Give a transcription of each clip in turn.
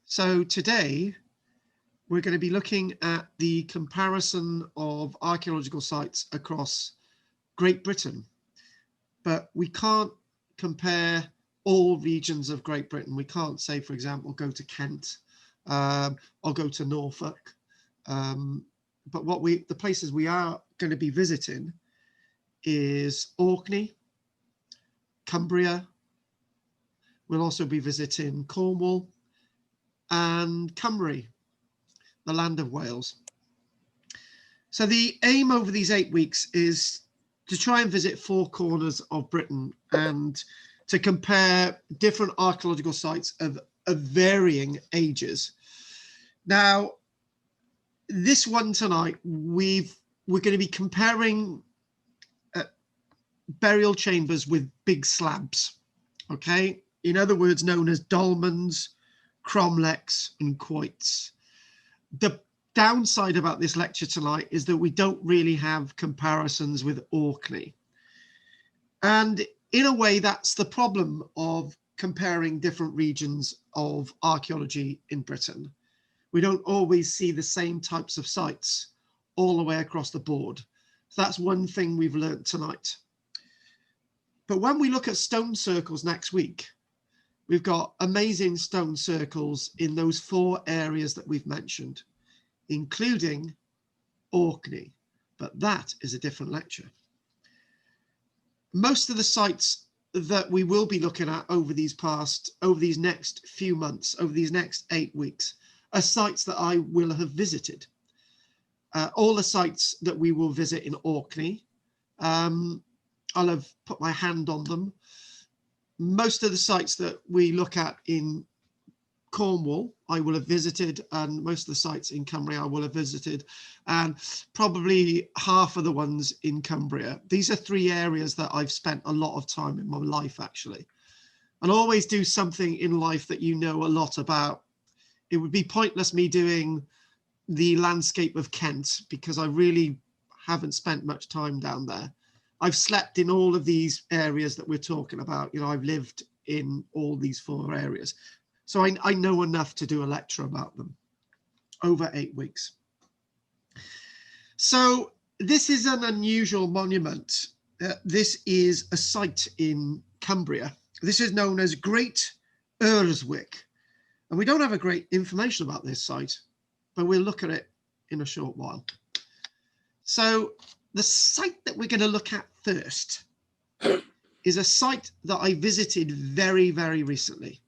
So today we're going to be looking at the comparison of archaeological sites across Great Britain, but we can't compare all regions of Great Britain. We can't say, for example, go to Kent or go to Norfolk. But the places we are going to be visiting is Orkney, Cumbria. We'll also be visiting Cornwall and Cymru, the land of Wales. So the aim over these 8 weeks is to try and visit 4 corners of Britain and to compare different archaeological sites of varying ages. Now, this one tonight, we're going to be comparing burial chambers with big slabs, okay? In other words, known as dolmens, cromlechs and quoits. The downside about this lecture tonight is that we don't really have comparisons with Orkney. And in a way, that's the problem of comparing different regions of archaeology in Britain. We don't always see the same types of sites all the way across the board. So that's one thing we've learned tonight. But when we look at stone circles next week, we've got amazing stone circles in those 4 areas that we've mentioned, including Orkney, but that is a different lecture. Most of the sites that we will be looking at over these next few months, over these next 8 weeks, are sites that I will have visited. All the sites that we will visit in Orkney, I'll have put my hand on them. Most of the sites that we look at in Cornwall, I will have visited, and most of the sites in Cumbria I will have visited, and probably half of the ones in Cumbria. These are 3 areas that I've spent a lot of time in my life, actually. And always do something in life that you know a lot about. It would be pointless me doing the landscape of Kent because I really haven't spent much time down there. I've slept in all of these areas that we're talking about. You know, I've lived in all these 4 areas. So I know enough to do a lecture about them over 8 weeks. So this is an unusual monument. This is a site in Cumbria. This is known as Great Urswick. And we don't have a great information about this site, but we'll look at it in a short while. So the site that we're going to look at first is a site that I visited very, very recently.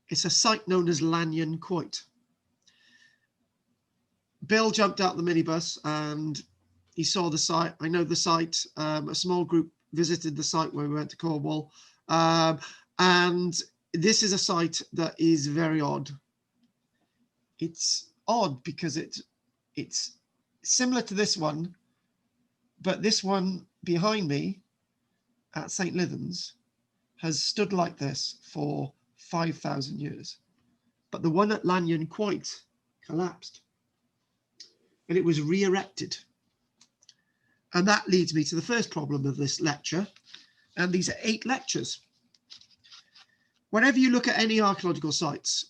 It's a site known as LANGFORD. Bill jumped out the minibus and he saw the site. I know the site. A small group visited the site when we went to Cornwall. And this is a site that is very odd. It's odd because it's similar to this one, but this one behind me at St.Lythans has stood like this for 5,000 years. But the one at LANGFORD collapsed and it was re-erected. And that leads me to the first problem of this lecture. And these are 8 lectures. Whenever you look at any archaeological sites,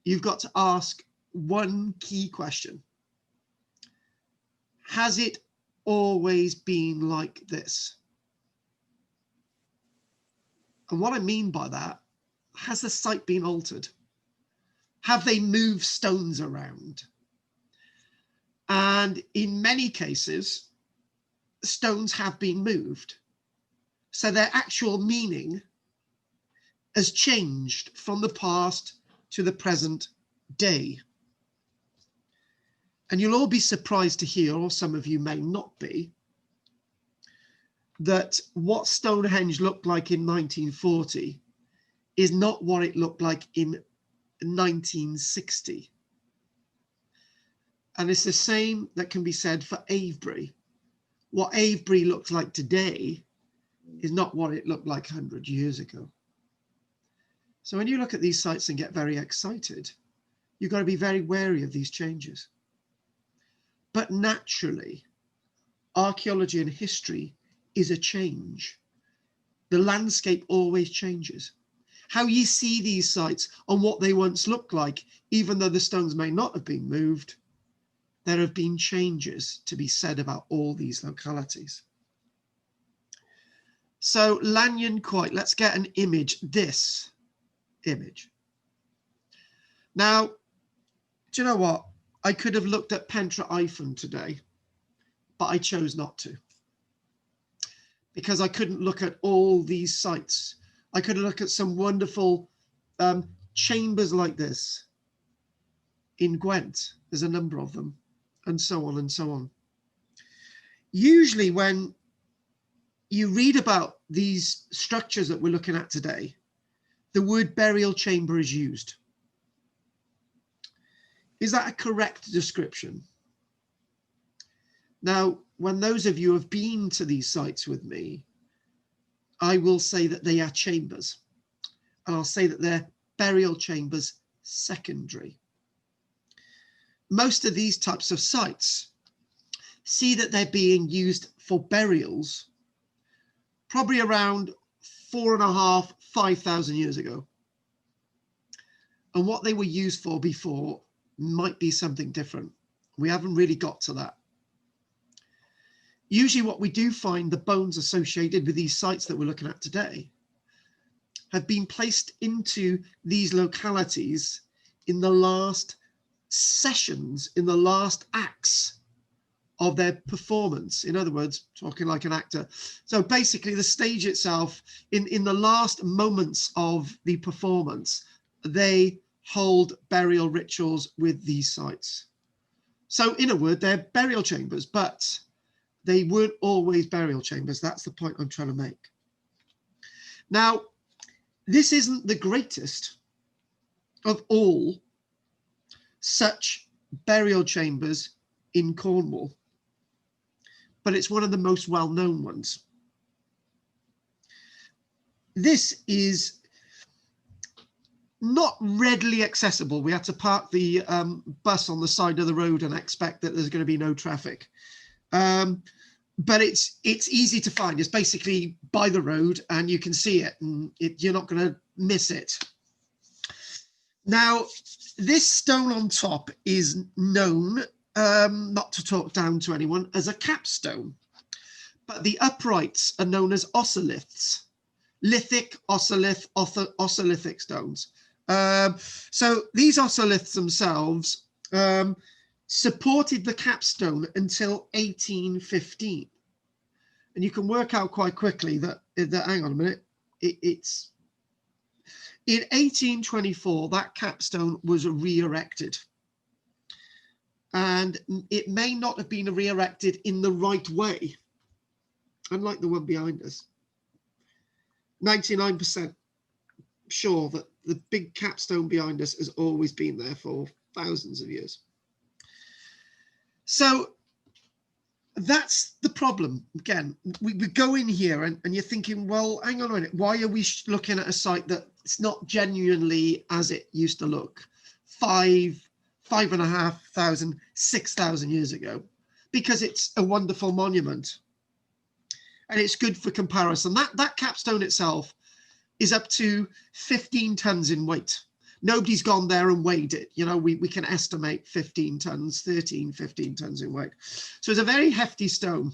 you've got to ask one key question. Has it always been like this? And what I mean by that, has the site been altered? Have they moved stones around? And in many cases, stones have been moved. So their actual meaning has changed from the past to the present day. And you'll all be surprised to hear, or some of you may not be, that what Stonehenge looked like in 1940 is not what it looked like in 1960. And it's the same that can be said for Avebury. What Avebury looks like today is not what it looked like 100 years ago. So when you look at these sites and get very excited, you've got to be very wary of these changes. But naturally, archaeology and history is a change. The landscape always changes. how you see these sites and what they once looked like. Even though the stones may not have been moved, there have been changes to be said about all these localities. So Lanyan Quoit, let's get an image, this image. Now, do you know what? I could have looked at Pentre Ifan today, but I chose not to, because I couldn't look at all these sites. I could look at some wonderful chambers like this in Gwent. There's a number of them, and so on and so on. Usually when you read about these structures that we're looking at today, the word burial chamber is used. Is that a correct description? Now, when those of you have been to these sites with me, I will say that they are chambers, and I'll say that they're burial chambers secondary. Most of these types of sites see that they're being used for burials probably around 4,500 to 5,000 years ago. And what they were used for before might be something different. We haven't really got to that. Usually what we do find, the bones associated with these sites that we're looking at today have been placed into these localities in the last sessions, in the last acts of their performance. In other words, talking like an actor. So basically the stage itself, in the last moments of the performance, they hold burial rituals with these sites. So in a word, they're burial chambers, but they weren't always burial chambers. That's the point I'm trying to make. Now, this isn't the greatest of all such burial chambers in Cornwall, but it's one of the most well-known ones. This is not readily accessible. We had to park the bus on the side of the road and expect that there's going to be no traffic. But it's easy to find. It's basically by the road and you can see it, and you're not going to miss it. Now, this stone on top is known, not to talk down to anyone, as a capstone, but the uprights are known as osoliths, lithic, osolith, osolithic stones. So these osoliths themselves supported the capstone until 1815. And you can work out quite quickly that hang on a minute, it's in 1824, that capstone was re-erected. And it may not have been re-erected in the right way, unlike the one behind us. 99% sure that the big capstone behind us has always been there for thousands of years. So that's the problem. Again, we go in here and you're thinking, well, hang on a minute, why are we looking at a site that's not genuinely as it used to look 5,500, 6,000 years ago? Because it's a wonderful monument and it's good for comparison. That capstone itself is up to 15 tons in weight. Nobody's gone there and weighed it. You know, we can estimate 15 tons, 15 tons in weight. So it's a very hefty stone.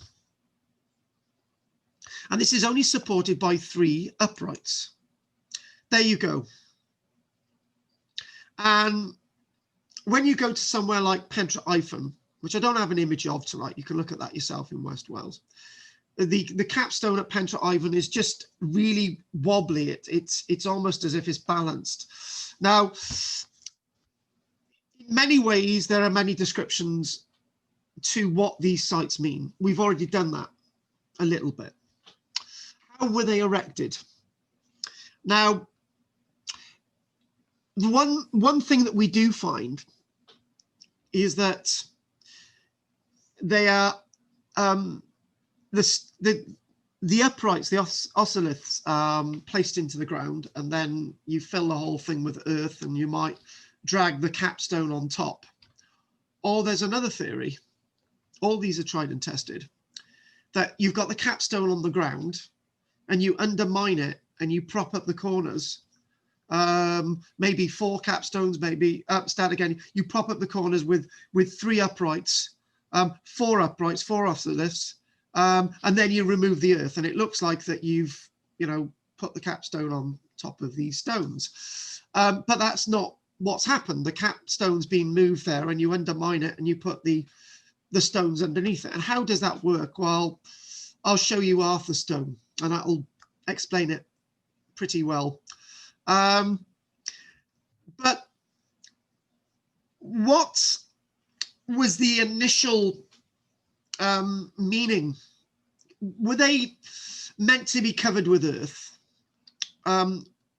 And this is only supported by 3 uprights. There you go. And when you go to somewhere like Pentre Ifan, which I don't have an image of tonight, you can look at that yourself in West Wales. The capstone at Pentre Ifan is just really wobbly. It's almost as if it's balanced. Now, in many ways, there are many descriptions to what these sites mean. We've already done that a little bit. How were they erected? Now, one thing that we do find is that they are the uprights, the osoliths, placed into the ground, and then you fill the whole thing with earth and you might drag the capstone on top. Or there's another theory, all these are tried and tested, that you've got the capstone on the ground and you undermine it and you prop up the corners maybe 4 capstones, maybe start again. You prop up the corners with 3 uprights, 4 uprights, 4 off the lifts, and then you remove the earth, and it looks like that you've, you know, put the capstone on top of these stones. But that's not what's happened. The capstone's been moved there, and you undermine it, and you put the stones underneath it. And how does that work? Well, I'll show you half the stone, and that'll explain it pretty well. But what was the initial meaning? Were they meant to be covered with earth?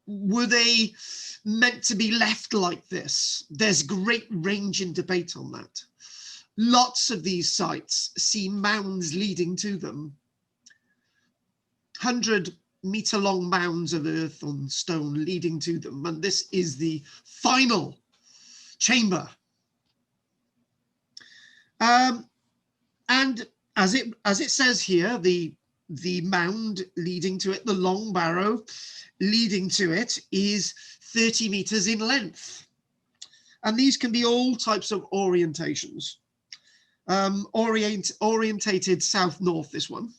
Were they meant to be left like this? There's great range in debate on that. Lots of these sites see mounds leading to them. 100-meter long mounds of earth on stone leading to them, and this is the final chamber. And as it says here, the mound leading to it, the long barrow leading to it, is 30 meters in length, and these can be all types of orientations. Orientated south-north, this one.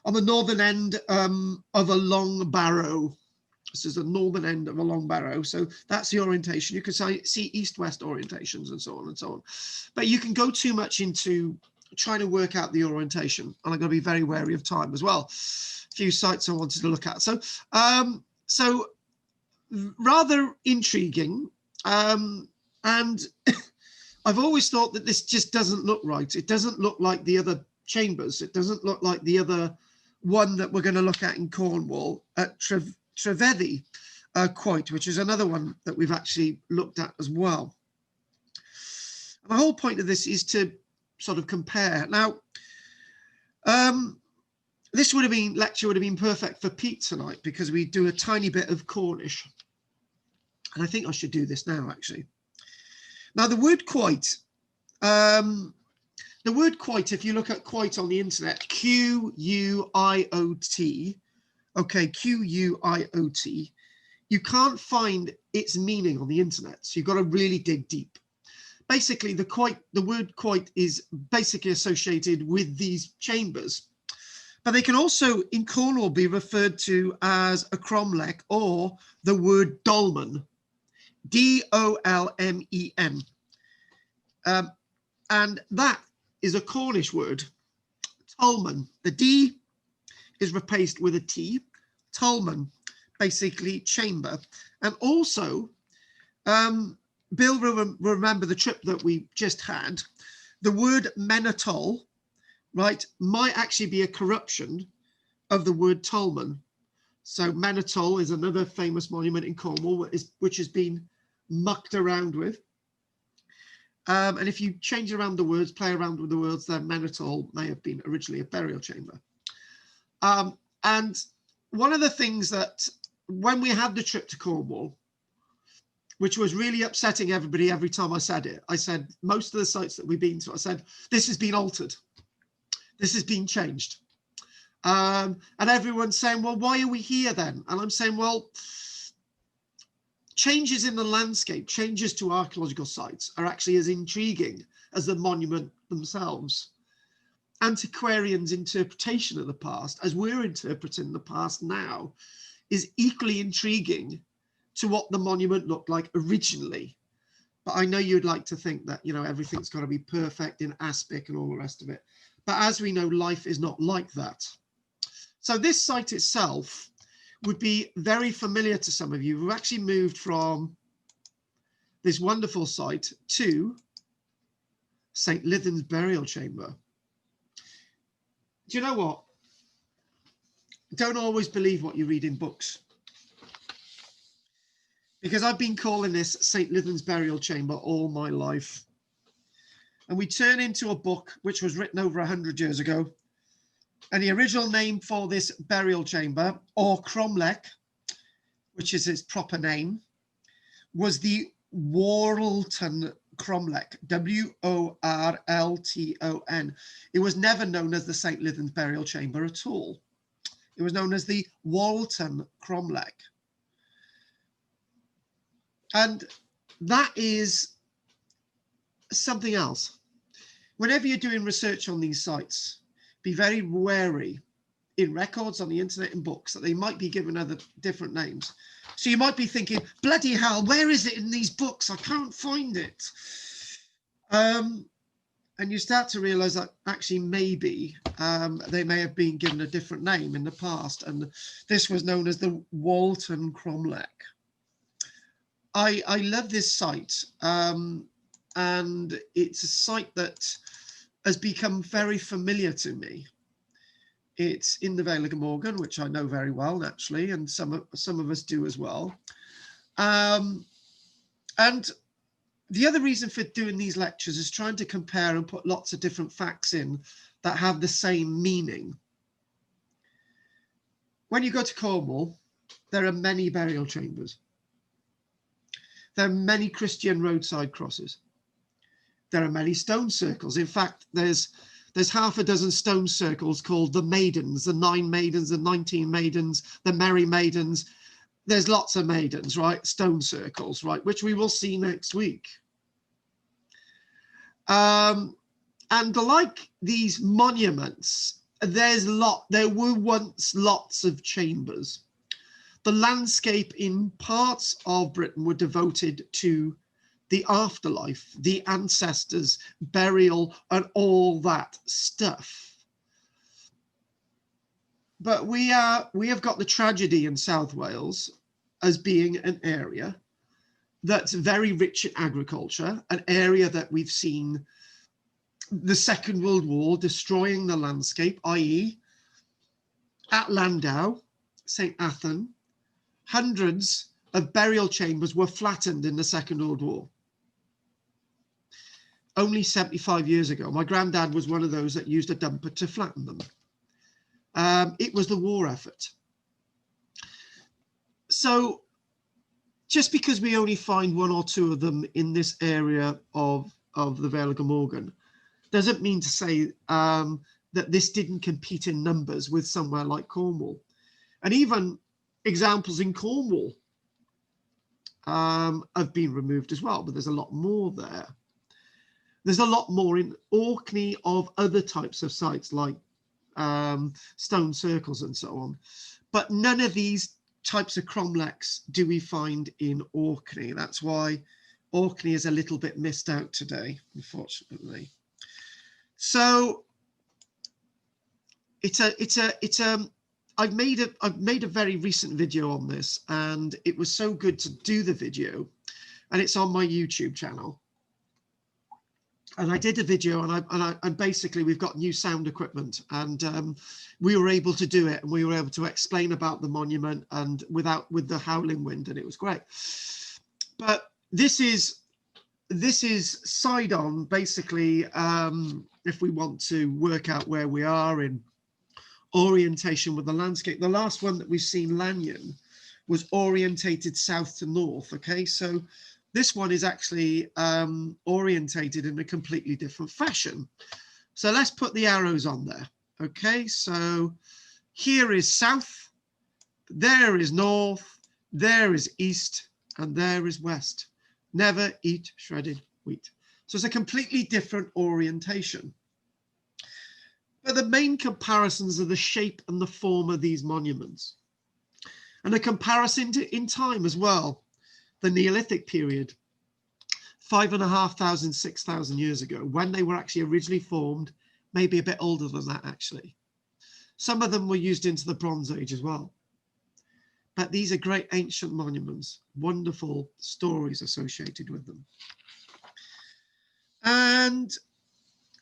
On the northern end of a long barrow. This is the northern end of a long barrow. So that's the orientation. You can see east-west orientations and so on and so on. But you can go too much into trying to work out the orientation. And I'm going to be very wary of time as well. A few sites I wanted to look at. So, so rather intriguing. And I've always thought that this just doesn't look right. It doesn't look like the other chambers. It doesn't look like the other one that we're going to look at in Cornwall at Trevedi Quoit, which is another one that we've actually looked at as well. And the whole point of this is to sort of compare. Now, this lecture would have been perfect for Pete tonight, because we do a tiny bit of Cornish. And I think I should do this now, actually. Now, the word quoit, if you look at quoit on the internet, Q-U-I-O-T, okay, Q-U-I-O-T, you can't find its meaning on the internet. So you've got to really dig deep. Basically, the word quoit is basically associated with these chambers. But they can also, in Cornwall, be referred to as a cromlech or the word dolmen, D-O-L-M-E-N. And that is a Cornish word, tolmen. The D is replaced with a T, tolmen, basically chamber. And also, Bill will remember the trip that we just had. The word menatol, right, might actually be a corruption of the word tolmen. So menatol is another famous monument in Cornwall, which has been mucked around with. And if you change around the words, play around with the words, then menatol may have been originally a burial chamber. And one of the things that, when we had the trip to Cornwall, which was really upsetting everybody every time I said it, I said, most of the sites that we've been to, I said, this has been altered. This has been changed. And everyone's saying, well, why are we here then? And I'm saying, well, changes in the landscape, changes to archaeological sites are actually as intriguing as the monument themselves. Antiquarians' interpretation of the past, as we're interpreting the past now, is equally intriguing to what the monument looked like originally. But I know you'd like to think that, you know, everything's got to be perfect in aspic and all the rest of it. But as we know, life is not like that. So this site itself would be very familiar to some of you who actually moved from this wonderful site to st.lythans burial chamber. Do you know what? Don't always believe what you read in books. Because I've been calling this st.lythans burial chamber all my life. And we turn into a book which was written over 100 years ago. And the original name for this burial chamber, or cromlech, which is its proper name, was the Whorlton cromlech, W-O-R-L-T-O-N. It was never known as the st.lythans burial chamber at all. It was known as the Whorlton cromlech. And that is something else. Whenever you're doing research on these sites, be very wary in records on the internet and books that they might be given other different names. So you might be thinking, bloody hell, where is it in these books? I can't find it. And you start to realize that actually maybe they may have been given a different name in the past. And this was known as the Walton Cromlech. I love this site. And it's a site that has become very familiar to me. It's in the Vale of Glamorgan, which I know very well, naturally, and some of us do as well. And the other reason for doing these lectures is trying to compare and put lots of different facts in that have the same meaning. When you go to Cornwall, there are many burial chambers. There are many Christian roadside crosses. There are many stone circles. In fact, there's half a dozen stone circles called the Maidens, the 9 Maidens, the 19 Maidens, the Merry Maidens. There's lots of maidens, right? Stone circles, right? Which we will see next week. And like these monuments, there were once lots of chambers. The landscape in parts of Britain were devoted to the afterlife, the ancestors, burial, and all that stuff. But we have got the tragedy in South Wales as being an area that's very rich in agriculture, an area that we've seen the Second World War destroying the landscape, i.e. at Landau, st.Lythans, hundreds of burial chambers were flattened in the Second World War. Only 75 years ago, my granddad was one of those that used a dumper to flatten them. It was the war effort. So just because we only find 1 or 2 of them in this area of the Vale of Glamorgan doesn't mean to say that this didn't compete in numbers with somewhere like Cornwall. And even examples in Cornwall have been removed as well, but there's a lot more there. There's a lot more in Orkney of other types of sites like stone circles and so on. But none of these types of cromlechs do we find in Orkney. That's why Orkney is a little bit missed out today, unfortunately. So I've made a very recent video on this, and it was so good to do the video, and it's on my YouTube channel. And I did a video, and basically we've got new sound equipment, and we were able to do it, and we were able to explain about the monument and with the howling wind, and it was great. But this is side on, basically, if we want to work out where we are in orientation with the landscape. The last one that we've seen, Lanyon, was orientated south to north. Okay, so this one is actually orientated in a completely different fashion. So let's put the arrows on there. Okay, so here is south, there is north, there is east, and there is west. Never eat shredded wheat. So it's a completely different orientation. But the main comparisons are the shape and the form of these monuments. And a comparison in time as well. The Neolithic period, 5,500, 6,000 years ago, when they were actually originally formed, maybe a bit older than that actually. Some of them were used into the Bronze Age as well. But these are great ancient monuments, wonderful stories associated with them. And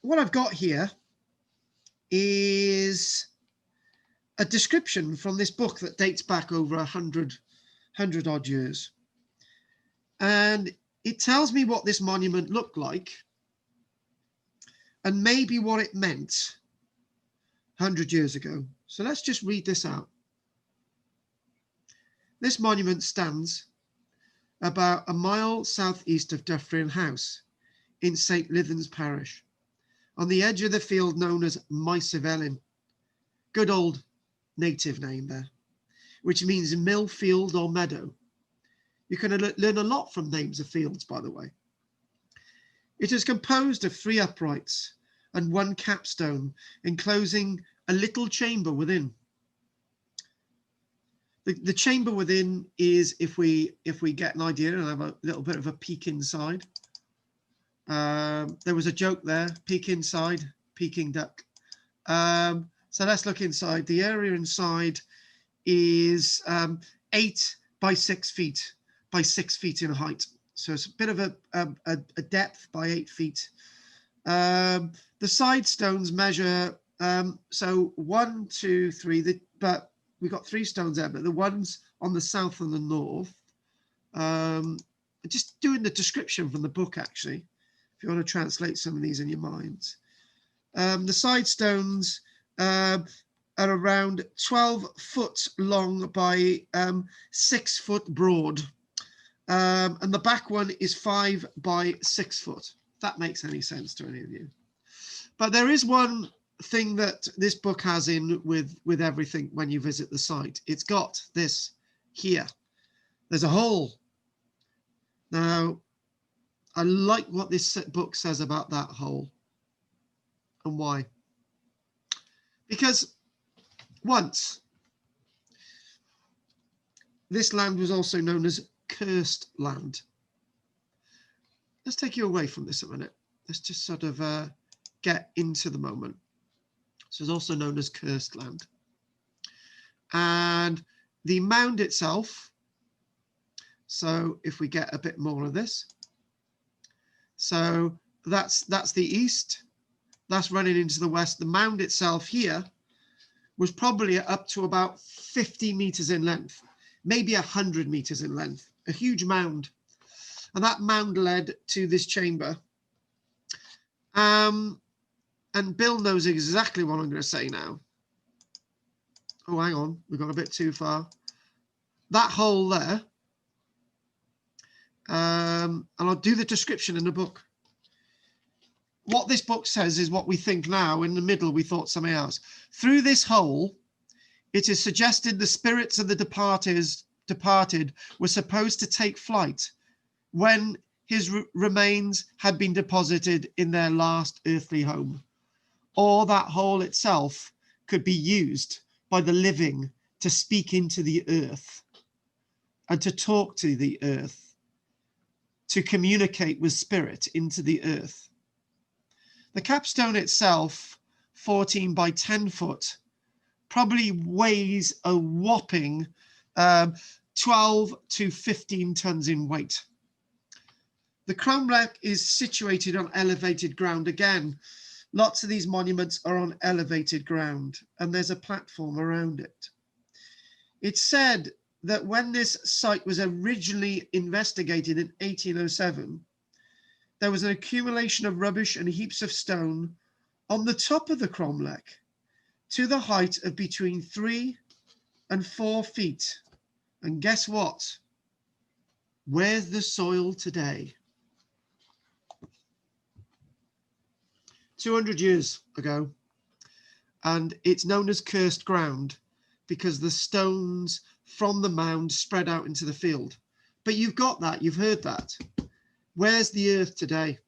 what I've got here is a description from this book that dates back over 100 odd years. And it tells me what this monument looked like and maybe what it meant 100 years ago. So let's just read this out. This monument stands about a mile southeast of Dufferin House in st.Lythans parish, on the edge of the field known as Maes of Elin. Good old native name there, which means mill, field or meadow. You can learn a lot from names of fields, by the way. It is composed of 3 uprights and 1 capstone, enclosing a little chamber within. The chamber within is, if we get an idea and have a little bit of a peek inside. There was a joke there, peek inside, Peking duck. So let's look inside. The area inside is 8 by 6 feet by 6 feet in height. So it's a bit of a depth by 8 feet. The side stones measure, so 1, 2, 3, but we've got 3 stones there, but the ones on the south and the north, just doing the description from the book, actually, if you want to translate some of these in your minds. The side stones are around 12 foot long by 6 foot broad. And the back one is 5 by 6 foot. If that makes any sense to any of you. But there is one thing that this book has in with everything when you visit the site. It's got this here. There's a hole. Now, I like what this book says about that hole. And why? Because once, this land was also known as cursed land. Let's take you away from this a minute. Let's just sort of get into the moment. So it's also known as cursed land. And the mound itself, so if we get a bit more of this, so that's the east, that's running into the west. The mound itself here was probably up to about 50 meters in length, maybe 100 meters in length, a huge mound. And that mound led to this chamber. And Bill knows exactly what I'm going to say now. Oh, hang on, we've gone a bit too far. That hole there, and I'll do the description in the book. What this book says is what we think now. In the middle, we thought something else. Through this hole, it is suggested the spirits of the departed were supposed to take flight when his remains had been deposited in their last earthly home, or that hole itself could be used by the living to speak into the earth and to talk to the earth, to communicate with spirit into the earth. The capstone itself, 14 by 10 foot, probably weighs a whopping 12 to 15 tons in weight. The cromlech is situated on elevated ground. Again, lots of these monuments are on elevated ground, and there's a platform around it. It's said that when this site was originally investigated in 1807, there was an accumulation of rubbish and heaps of stone on the top of the cromlech to the height of between 3 and 4 feet. And guess what? Where's the soil today? 200 years ago, and it's known as cursed ground because the stones from the mound spread out into the field. But you've got that, you've heard that. Where's the earth today?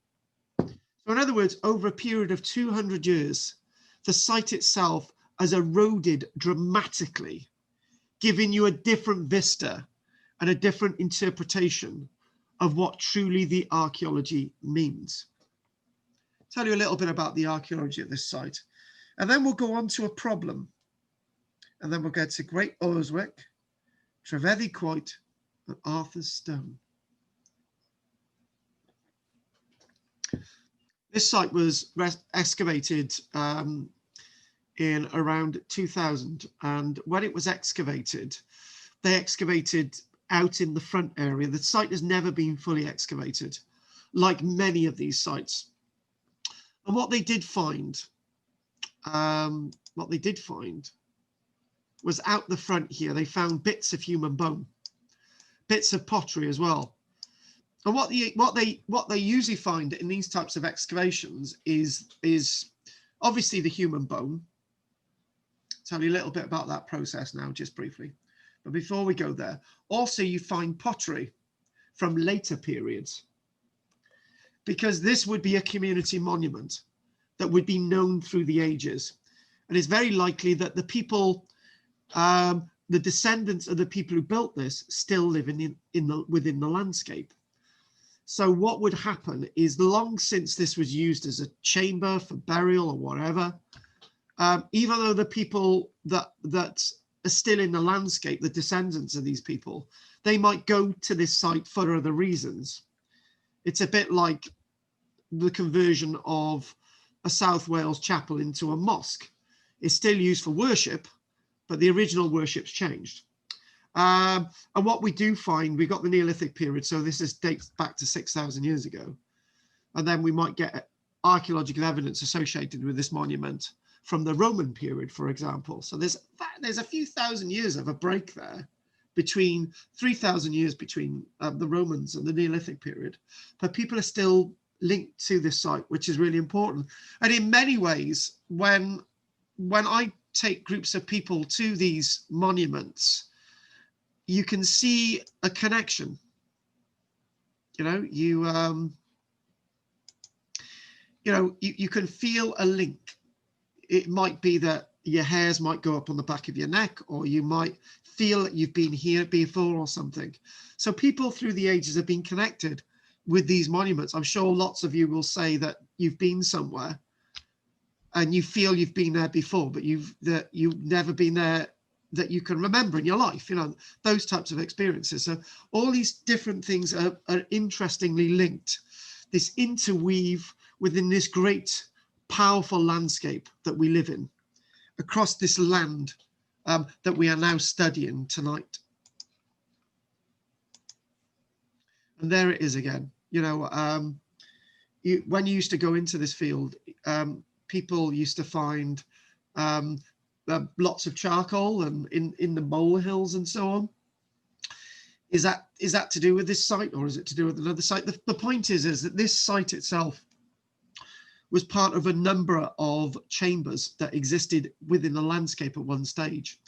So in other words, over a period of 200 years, the site itself has eroded dramatically, giving you a different vista and a different interpretation of what truly the archaeology means. Tell you a little bit about the archaeology at this site, and then we'll go on to a problem, and then we'll get to Great Urswick, Trevedi Quoit, and Arthur's Stone. This site was excavated in around 2000, and when it was excavated, they excavated out in the front area. The site has never been fully excavated, like many of these sites. And what they did find, was out the front here, they found bits of human bone, bits of pottery as well. And what they usually find in these types of excavations is obviously the human bone. I'll tell you a little bit about that process now, just briefly. But before we go there, also you find pottery. from later periods, because this would be a community monument that would be known through the ages. And it's very likely that the people, the descendants of the people who built this still live within the landscape. So what would happen is, long since this was used as a chamber for burial or whatever, even though the people that are still in the landscape, the descendants of these people, they might go to this site for other reasons. It's a bit like the conversion of a South Wales chapel into a mosque. It's still used for worship, but the original worship's changed. And what we do find, we got the Neolithic period, so this dates back to 6,000 years ago. And then we might get archaeological evidence associated with this monument from the Roman period, for example. So there's a few thousand years of a break there, between 3,000 years between the Romans and the Neolithic period. But people are still linked to this site, which is really important. And in many ways, when I take groups of people to these monuments, you can see a connection. You know, you can feel a link. It might be that your hairs might go up on the back of your neck, or you might feel that you've been here before or something. So people through the ages have been connected with these monuments. I'm sure lots of you will say that you've been somewhere and you feel you've been there before, but you've never been there that you can remember in your life, you know, those types of experiences. So all these different things are interestingly linked, this interweave within this great, powerful landscape that we live in, across this land that we are now studying tonight. And there it is again. You know, when you used to go into this field, people used to find lots of charcoal and in the molehills and so on. Is that to do with this site, or is it to do with another site? The point is that this site itself was part of a number of chambers that existed within the landscape at one stage.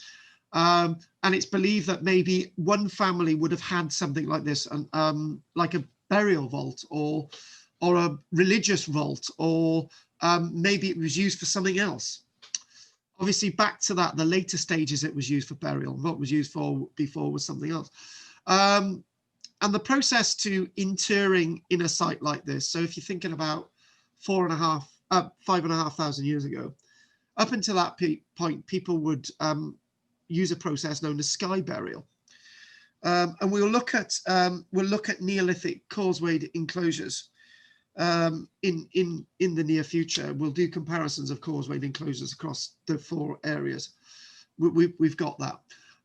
And it's believed that maybe one family would have had something like this, like a burial vault or a religious vault, or maybe it was used for something else. Obviously, back to that, the later stages it was used for burial. What was used for before was something else. And the process to interring in a site like this, so if you're thinking about 5,500 years ago, up until that point, people would use a process known as sky burial. And we'll look at Neolithic causewayed enclosures in the near future. We'll do comparisons of causewayed enclosures across the 4 areas. We've got that.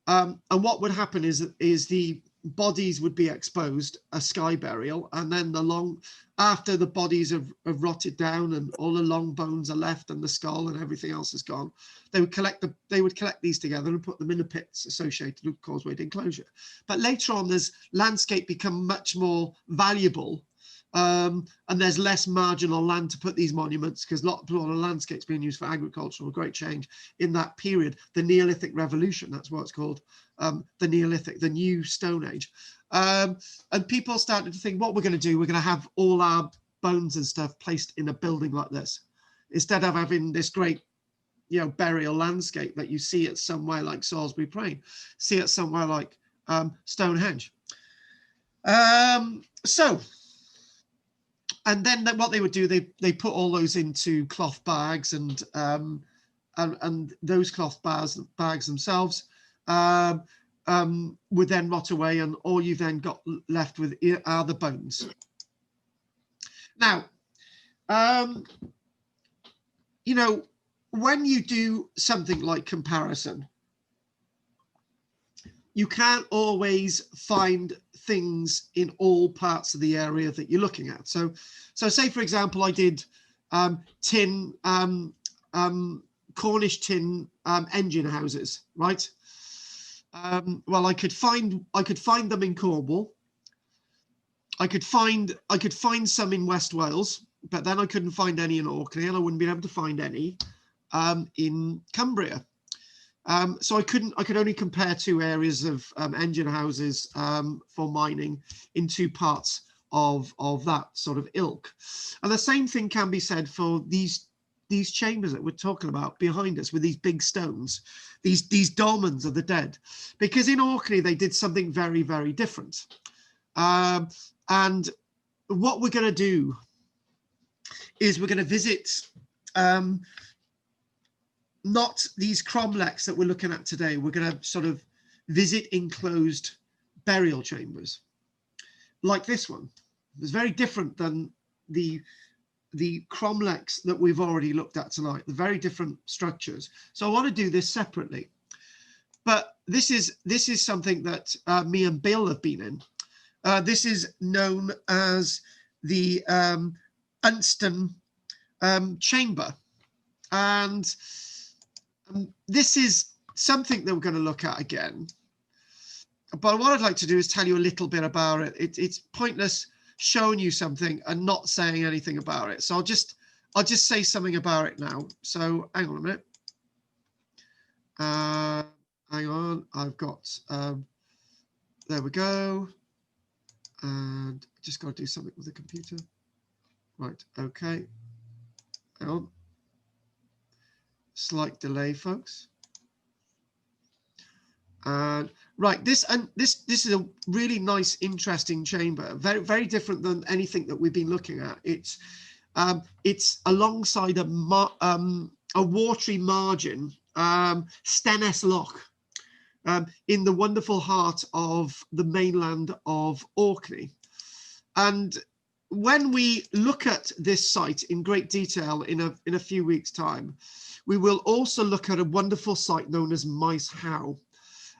And what would happen is the bodies would be exposed, a sky burial, and then after the bodies have rotted down and all the long bones are left and the skull and everything else is gone, they would collect these together and put them in the pits associated with causewayed enclosure. But later on, there's landscape become much more valuable, and there's less marginal land to put these monuments, because a lot of landscapes being used for agriculture. A great change in that period, the Neolithic Revolution, that's what it's called, the Neolithic, the new Stone Age. And people started to think, what we're going to do, we're going to have all our bones and stuff placed in a building like this, instead of having this great, you know, burial landscape that you see at somewhere like Salisbury Plain, see it somewhere like Stonehenge. And then what they would do, they put all those into cloth bags, and those cloth bags themselves would then rot away, and all you've then got left with are the bones. Now, you know, when you do something like comparison, you can't always find things in all parts of the area that you're looking at. So say, for example, I did Cornish tin engine houses, right? Well, I could find them in Cornwall. I could find some in West Wales, but then I couldn't find any in Orkney, and I wouldn't be able to find any in Cumbria. So I could only compare two areas of engine houses for mining in two parts of that sort of ilk. And the same thing can be said for these chambers that we're talking about behind us with these big stones, these dolmens of the dead, because in Orkney they did something very, very different. And what we're going to do is we're going to visit not these cromlechs that we're looking at today. We're going to sort of visit enclosed burial chambers like this one. It's very different than the cromlechs that we've already looked at tonight. They're very different structures. So I want to do this separately. But this is something that me and Bill have been in. This is known as the Unston chamber. And this is something that we're going to look at again. But what I'd like to do is tell you a little bit about it. It's pointless showing you something and not saying anything about it. So I'll just say something about it now. So hang on a minute. Hang on, I've got, there we go. And just got to do something with the computer. Right, okay. Hang on. Slight delay, folks. And right, this is a really nice, interesting chamber. Very, very different than anything that we've been looking at. It's alongside a watery margin, Stennes Loch, in the wonderful heart of the mainland of Orkney. And when we look at this site in great detail in a few weeks' time, we will also look at a wonderful site known as Maes Howe.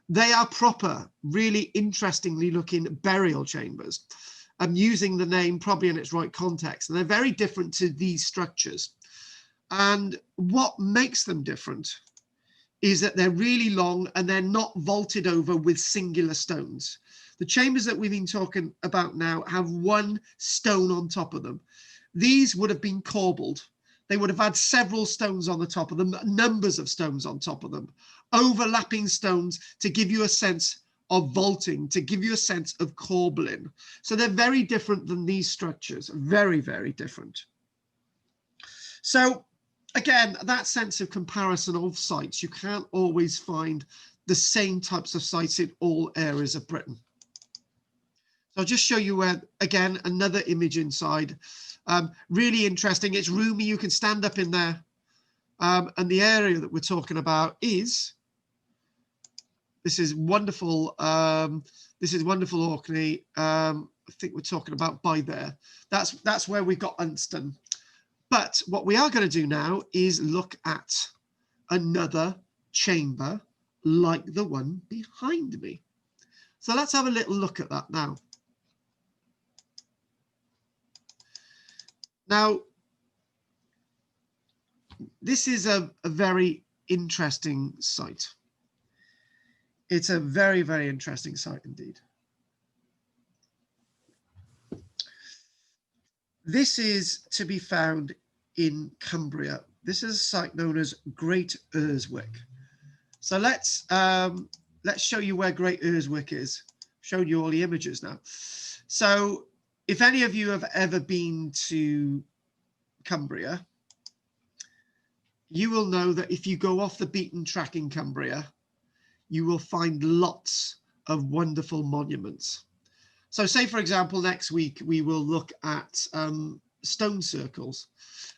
They are proper, really interestingly looking burial chambers. I'm using the name probably in its right context, and they're very different to these structures. And what makes them different is that they're really long and they're not vaulted over with singular stones. The chambers that we've been talking about now have one stone on top of them. These would have been corbelled. They would have had several stones on the top of them, numbers of stones on top of them, overlapping stones to give you a sense of vaulting, to give you a sense of corbelling. So they're very different than these structures, very, very different. So again, that sense of comparison of sites, you can't always find the same types of sites in all areas of Britain. So I'll just show you, again, another image inside. Really interesting. It's roomy. You can stand up in there. And the area that we're talking about is, this is wonderful. This is wonderful Orkney. I think we're talking about by there. That's where we got Unston. But what we are going to do now is look at another chamber like the one behind me. So let's have a little look at that now. Now, this is a very interesting site. It's a very, very interesting site indeed. This is to be found in Cumbria. This is a site known as Great Urswick. So let's show you where Great Urswick is. I'm showing you all the images now. So if any of you have ever been to Cumbria, you will know that if you go off the beaten track in Cumbria, you will find lots of wonderful monuments. So say, for example, next week, we will look at stone circles,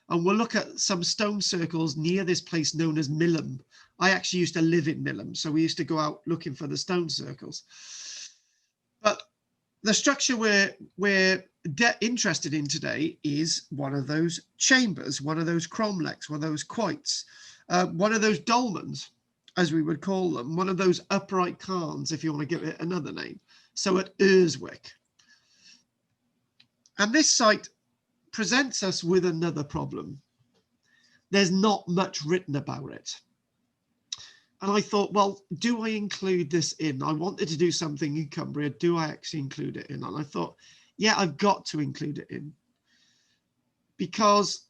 and we'll look at some stone circles near this place known as Millom. I actually used to live in Millom, so we used to go out looking for the stone circles. But the structure we're interested in today is one of those chambers, one of those cromlechs, one of those quoits, one of those dolmens, as we would call them, one of those upright cairns, if you want to give it another name. So at Urswick. And this site presents us with another problem. There's not much written about it. And I thought, well, do I include this in? I wanted to do something in Cumbria. Do I actually include it in? And I thought, yeah, I've got to include it in. Because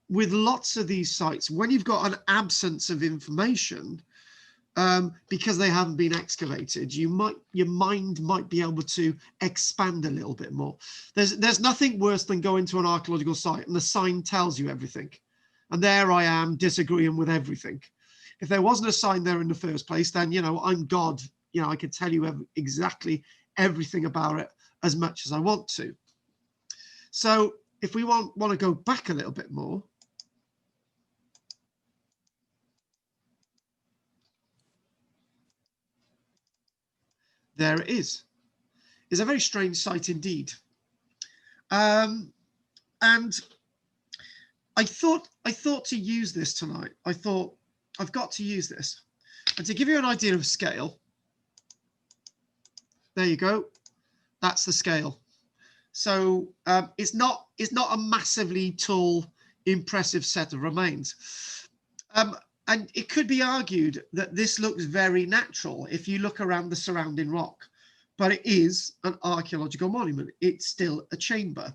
with lots of these sites, when you've got an absence of information, because they haven't been excavated, your mind might be able to expand a little bit more. There's nothing worse than going to an archaeological site and the sign tells you everything, and there I am disagreeing with everything. If there wasn't a sign there in the first place, then I'm God. I could tell you exactly everything about it as much as I want to. So if we want to go back a little bit more, there it is. It's a very strange sight indeed. And I thought to use this tonight. I thought I've got to use this. And to give you an idea of scale, there you go. That's the scale. So it's not a massively tall, impressive set of remains. And it could be argued that this looks very natural if you look around the surrounding rock, but it is an archaeological monument. It's still a chamber.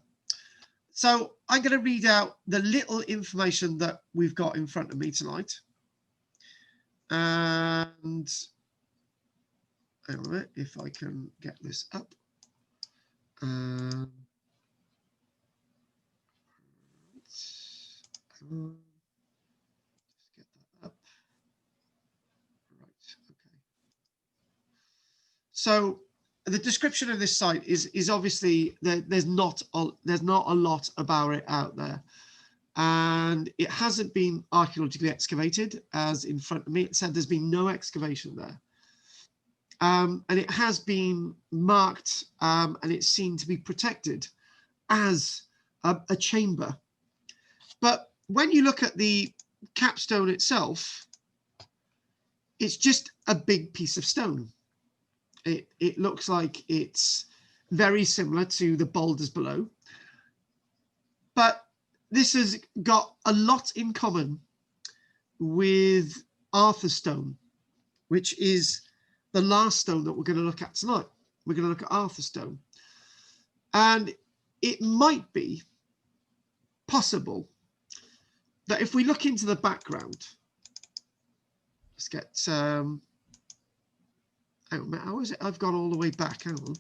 So I'm going to read out the little information that we've got in front of me tonight. And hang on a minute, if I can get this up. Let's get that up. Right, okay. So the description of this site is obviously there's not a lot about it out there, and it hasn't been archaeologically excavated, as in front of me it said there's been no excavation there. And it has been marked and it's seen to be protected as a chamber. But when you look at the capstone itself, it's just a big piece of stone. It looks like it's very similar to the boulders below. But this has got a lot in common with Arthur's stone, which is the last stone that we're going to look at tonight. We're going to look at Arthur's stone. And it might be possible that if we look into the background, let's get, hang on, how is it? I've gone all the way back, hang on.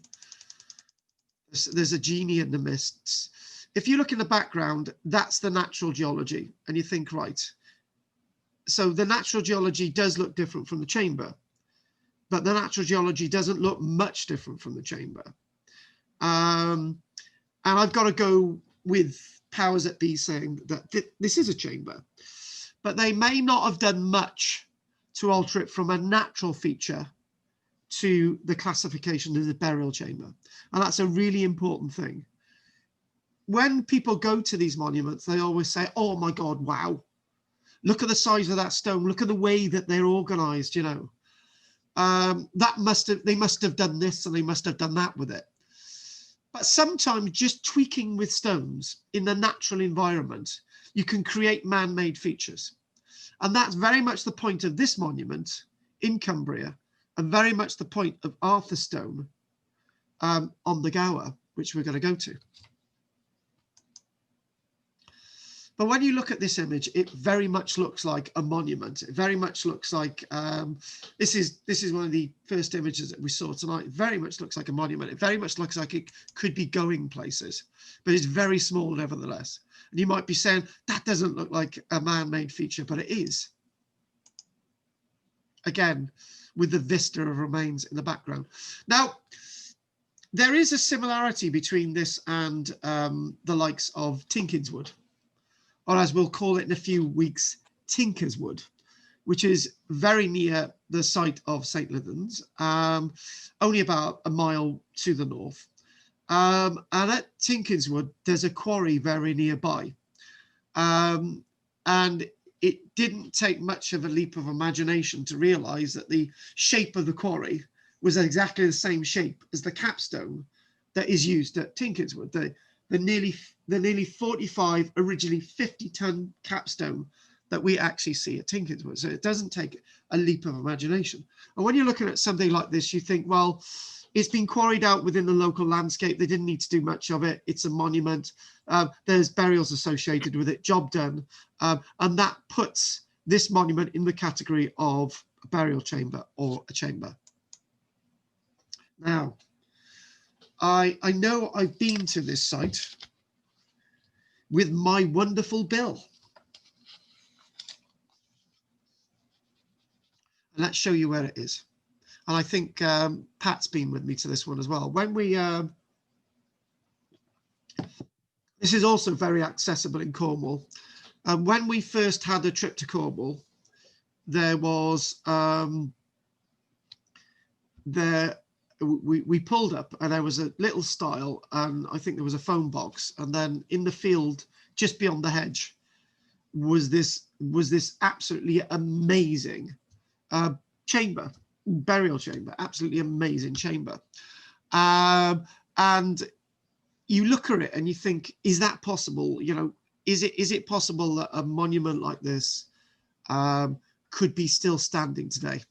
There's a genie in the mists. If you look in the background, that's the natural geology. And you think, right, so the natural geology does look different from the chamber, but the natural geology doesn't look much different from the chamber. And I've got to go with powers that be saying that this is a chamber, but they may not have done much to alter it from a natural feature to the classification as a burial chamber. And that's a really important thing. When people go to these monuments, they always say, oh my God, wow, look at the size of that stone. Look at the way that they're organized, you know. They must have done this and they must have done that with it. But sometimes just tweaking with stones in the natural environment, you can create man-made features. And that's very much the point of this monument in Cumbria, and very much the point of Arthur's stone on the Gower, which we're going to go to. But when you look at this image, it very much looks like a monument. It very much looks like, this is one of the first images that we saw tonight. It very much looks like a monument. It very much looks like it could be going places, but it's very small nevertheless. And you might be saying, that doesn't look like a man-made feature, but it is. Again, with the vista of remains in the background. Now, there is a similarity between this and the likes of Tinkinswood, or as we'll call it in a few weeks, Tinkerswood, which is very near the site of St.Lythans, only about a mile to the north. And at Tinkerswood, there's a quarry very nearby. And it didn't take much of a leap of imagination to realize that the shape of the quarry was exactly the same shape as the capstone that is used at Tinkerswood. The nearly 45, originally 50-ton capstone that we actually see at Tinkerswood. So it doesn't take a leap of imagination. And when you're looking at something like this, you think, well, it's been quarried out within the local landscape. They didn't need to do much of it. It's a monument. There's burials associated with it, job done. And that puts this monument in the category of a burial chamber or a chamber. Now, I know I've been to this site with my wonderful Bill. And let's show you where it is. And I think Pat's been with me to this one as well. When we, this is also very accessible in Cornwall. When we first had a trip to Cornwall, there was, we pulled up and there was a little stile and I think there was a phone box. And then in the field, just beyond the hedge, was this absolutely amazing chamber, burial chamber, absolutely amazing chamber. And you look at it and you think, is that possible? You know, is it possible that a monument like this could be still standing today?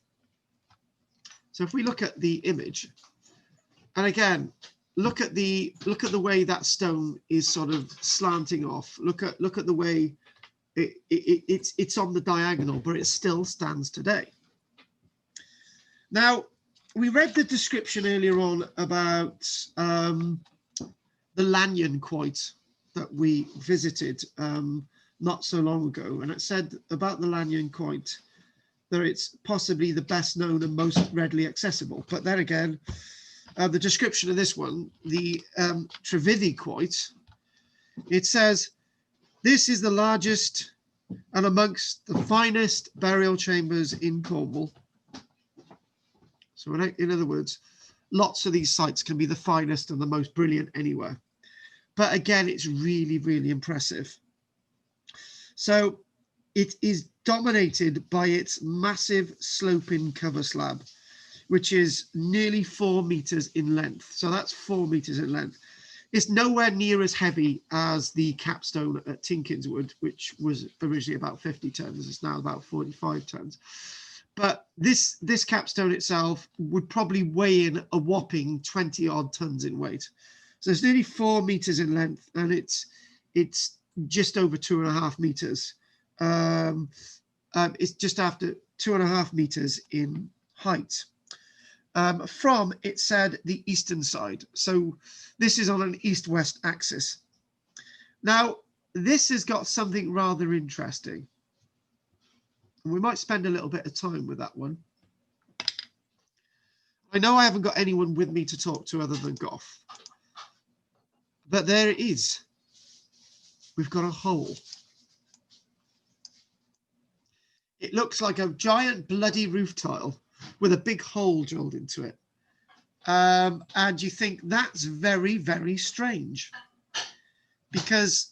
So if we look at the image, and again, look at the way that stone is sort of slanting off. Look at the way it's on the diagonal, but it still stands today. Now, we read the description earlier on about the Lanyon quoit that we visited not so long ago, and it said about the Lanyon quoit that it's possibly the best known and most readily accessible. But then again, the description of this one, the Trevithick quoit, it says, "This is the largest and amongst the finest burial chambers in Cornwall." So in other words, lots of these sites can be the finest and the most brilliant anywhere. But again, it's really, really impressive. So it is dominated by its massive sloping cover slab, which is nearly 4 meters in length. So that's 4 meters in length. It's nowhere near as heavy as the capstone at Tinkinswood, which was originally about 50 tons. It's now about 45 tons. But this capstone itself would probably weigh in a whopping 20 odd tons in weight. So it's nearly 4 meters in length, and it's just over 2.5 meters. It's just after 2.5 meters in height. From, it said, the eastern side. So this is on an east-west axis. Now, this has got something rather interesting. We might spend a little bit of time with that one. I know I haven't got anyone with me to talk to other than Goff, but there it is. We've got a hole. It looks like a giant bloody roof tile with a big hole drilled into it. And you think that's very, very strange, because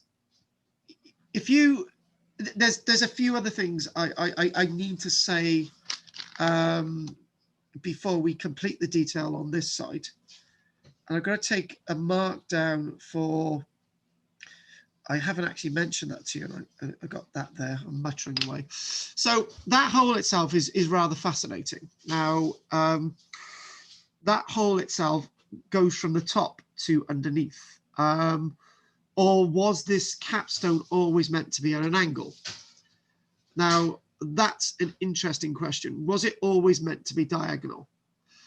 if you, there's a few other things I need to say before we complete the detail on this site. And I'm going to take a mark down for, I haven't actually mentioned that to you, and I got that there, I'm muttering away. So that hole itself is rather fascinating. Now, that hole itself goes from the top to underneath. Or was this capstone always meant to be at an angle? Now, that's an interesting question. Was it always meant to be diagonal?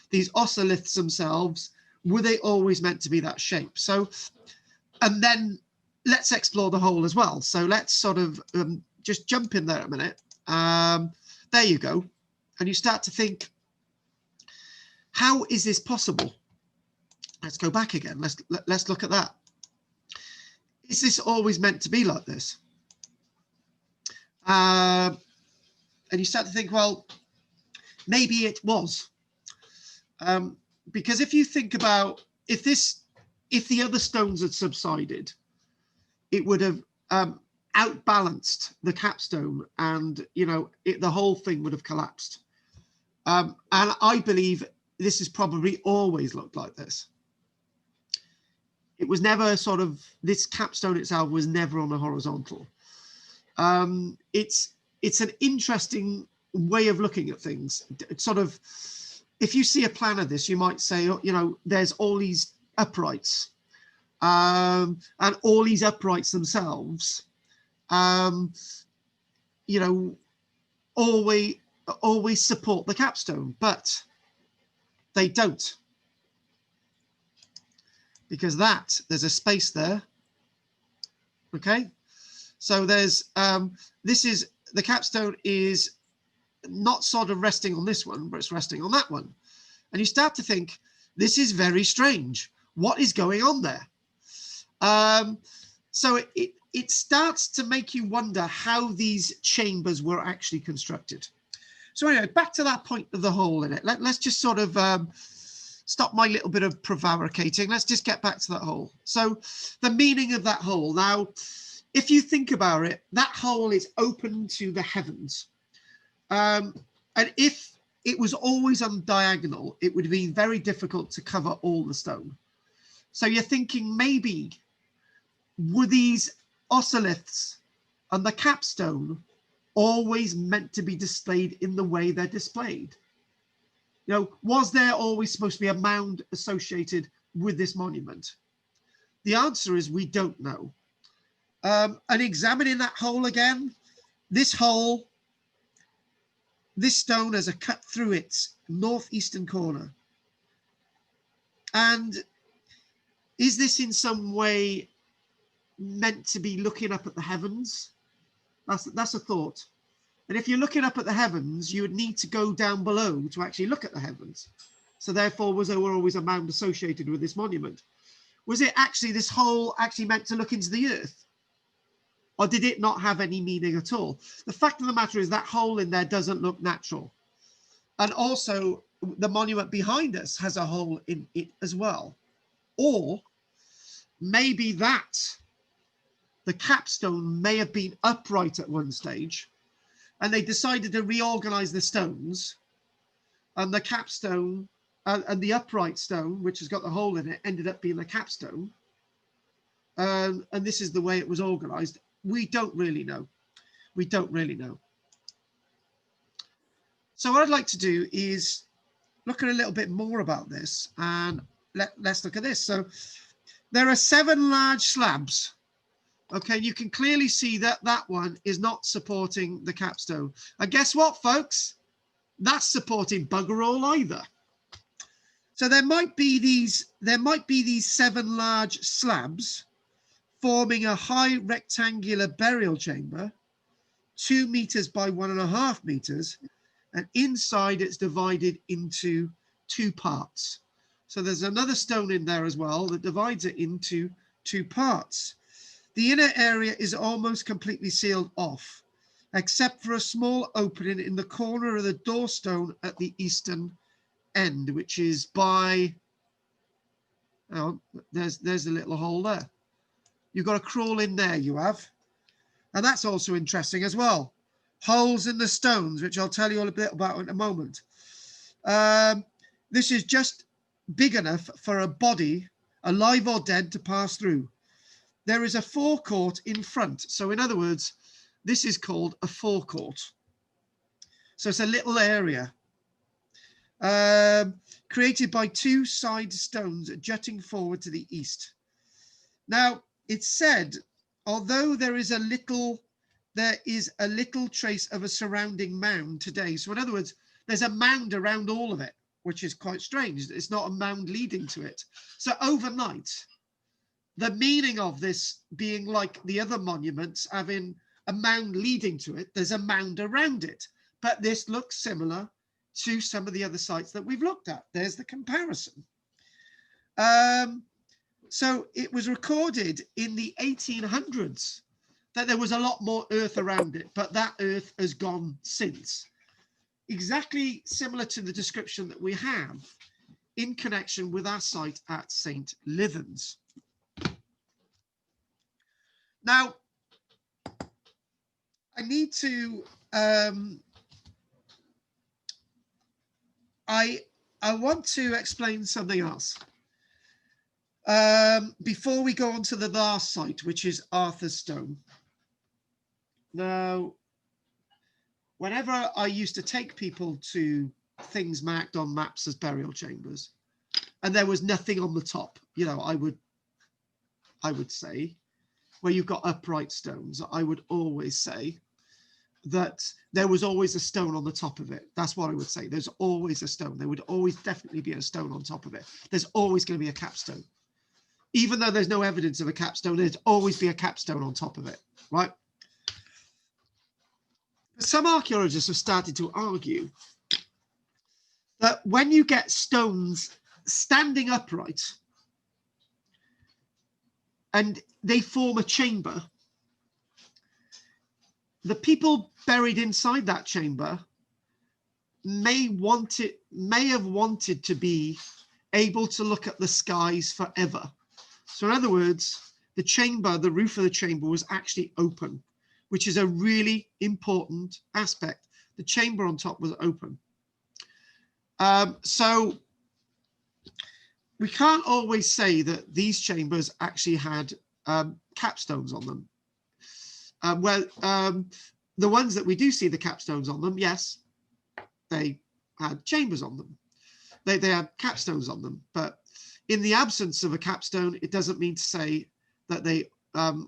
These osoliths themselves, were they always meant to be that shape? So, and then let's explore the hole as well. So let's sort of just jump in there a minute. There you go. And you start to think, how is this possible? Let's go back again. Let's look at that. Is this always meant to be like this? And you start to think, well, maybe it was. Because if you think about, if the other stones had subsided, it would have outbalanced the capstone, and the whole thing would have collapsed. And I believe this has probably always looked like this. It was never sort of, this capstone itself was never on a horizontal. It's an interesting way of looking at things. It's sort of, if you see a plan of this, you might say, there's all these uprights, and all these uprights themselves, always always support the capstone, but they don't, because there's a space there. Okay, so there's the capstone is not sort of resting on this one, but it's resting on that one. And you start to think, this is very strange. What is going on there? So it starts to make you wonder how these chambers were actually constructed. So anyway, back to that point of the hole in it. Let's just sort of stop my little bit of prevaricating. Let's just get back to that hole. So the meaning of that hole. Now, if you think about it, that hole is open to the heavens. And if it was always on diagonal, it would be very difficult to cover all the stone. So you're thinking, maybe were these osoliths and the capstone always meant to be displayed in the way they're displayed? You know, was there always supposed to be a mound associated with this monument? The answer is we don't know. And examining that hole again, this hole, this stone has a cut through its northeastern corner. And is this in some way meant to be looking up at the heavens? That's a thought. And if you're looking up at the heavens, you would need to go down below to actually look at the heavens. So therefore, was there always a mound associated with this monument? Was it actually, this hole actually meant to look into the earth? Or did it not have any meaning at all? The fact of the matter is that hole in there doesn't look natural. And also the monument behind us has a hole in it as well. Or maybe the capstone may have been upright at one stage, and they decided to reorganize the stones, and the capstone and the upright stone, which has got the hole in it, ended up being the capstone. And this is the way it was organized. We don't really know. We don't really know. So what I'd like to do is look at a little bit more about this, and let's look at this. So there are 7 large slabs. Okay, you can clearly see that that one is not supporting the capstone. And guess what, folks? That's supporting bugger all either. So there might be these 7 large slabs forming a high rectangular burial chamber, 2 meters by 1.5 meters, and inside it's divided into 2 parts. So there's another stone in there as well that divides it into 2 parts. The inner area is almost completely sealed off, except for a small opening in the corner of the doorstone at the eastern end, which is by, oh, there's a little hole there. You've got to crawl in there, you have. And that's also interesting as well. Holes in the stones, which I'll tell you a bit about in a moment. This is just big enough for a body, alive or dead, to pass through. There is a forecourt in front. So in other words, this is called a forecourt. So it's a little area created by 2 side stones jutting forward to the east. Now, it's said, although there is a little trace of a surrounding mound today. So in other words, there's a mound around all of it, which is quite strange. It's not a mound leading to it. So overnight, the meaning of this being like the other monuments, having a mound leading to it, there's a mound around it. But this looks similar to some of the other sites that we've looked at. There's the comparison. So it was recorded in the 1800s that there was a lot more earth around it, but that earth has gone since. Exactly similar to the description that we have in connection with our site at St.Lythans. Now, I need to, I want to explain something else. Before we go on to the last site, which is Arthur's Stone. Now, whenever I used to take people to things marked on maps as burial chambers, and there was nothing on the top, you know, I would say, where you've got upright stones, I would always say, that there was always a stone on the top of it. That's what I would say. There's always a stone. There would always definitely be a stone on top of it. There's always going to be a capstone. Even though there's no evidence of a capstone, there'd always be a capstone on top of it, right? Some archaeologists have started to argue that when you get stones standing upright and they form a chamber, the people buried inside that chamber may have wanted to be able to look at the skies forever. So in other words, the chamber, the roof of the chamber was actually open, which is a really important aspect. The chamber on top was open. So we can't always say that these chambers actually had capstones on them. The ones that we do see the capstones on them, yes, they had chambers on them. They had capstones on them, but in the absence of a capstone, it doesn't mean to say that they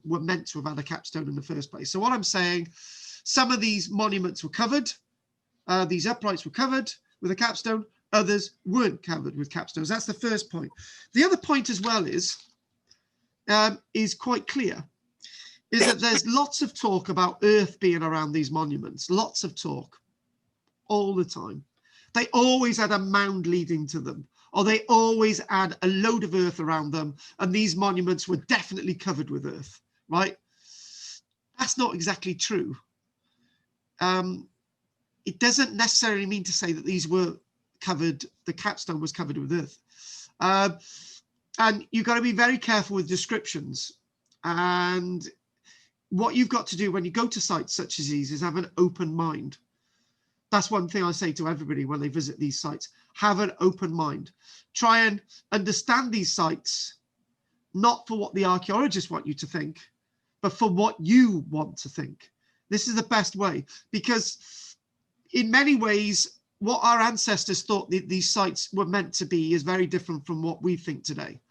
were meant to have had a capstone in the first place. So what I'm saying, some of these monuments were covered, these uprights were covered with a capstone, others weren't covered with capstones. That's the first point. The other point as well is quite clear, is that there's lots of talk about earth being around these monuments, lots of talk all the time. They always had a mound leading to them, or they always had a load of earth around them, and these monuments were definitely covered with earth, right? That's not exactly true. It doesn't necessarily mean to say that these were covered, the capstone was covered with earth. And you've got to be very careful with descriptions. And what you've got to do when you go to sites such as these is have an open mind. That's one thing I say to everybody when they visit these sites. Have an open mind. Try and understand these sites, not for what the archaeologists want you to think, but for what you want to think. This is the best way, because in many ways, what our ancestors thought these sites were meant to be is very different from what we think today.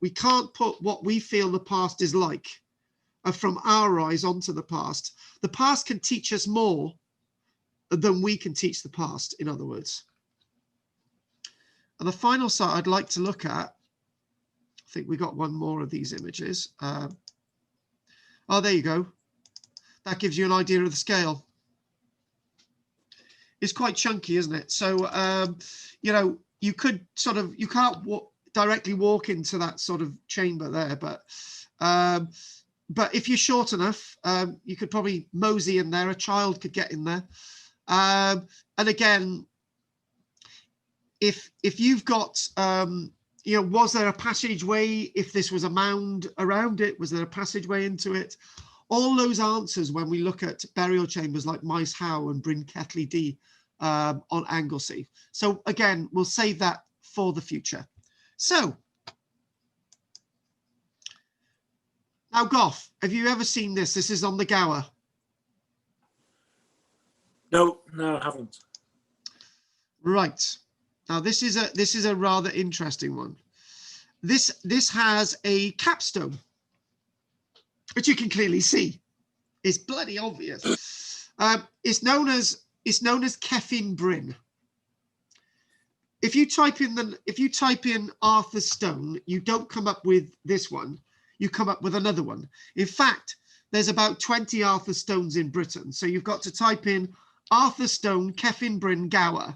We can't put what we feel the past is like from our eyes onto the past. The past can teach us more than we can teach the past, in other words. And the final site I'd like to look at, I think we got one more of these images. Oh, there you go. That gives you an idea of the scale. It's quite chunky, isn't it? So, you know, you could sort of, you can't directly walk into that sort of chamber there, but if you're short enough, you could probably mosey in there. A child could get in there. And again, if you've got, you know, was there a passageway? If this was a mound around it, was there a passageway into it? All those answers when we look at burial chambers like Maes Howe and Bryn Kethley D on Anglesey. So again, we'll save that for the future. So now, Goff, have you ever seen this? This is on the Gower. No, I haven't. Right. Now this is a rather interesting one. This has a capstone, which you can clearly see. It's bloody obvious. It's known as Cefn Bryn. If you type in Arthur's Stone, you don't come up with this one. You come up with another one. In fact, there's about 20 Arthur Stones in Britain. So you've got to type in Arthur Stone, Cefn Bryn, Gower.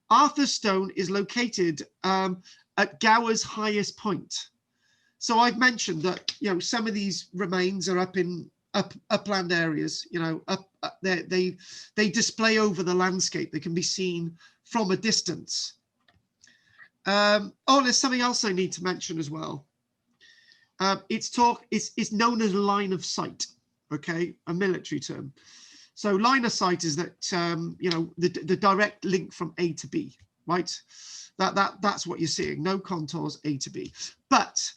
Arthur Stone is located at Gower's highest point. So I've mentioned that, you know, some of these remains are up in upland areas, you know, they display over the landscape. They can be seen from a distance. Oh, there's something else I need to mention as well. It's known as line of sight, okay, a military term. So line of sight is that, you know, the direct link from A to B, right? That's what you're seeing, no contours A to B. But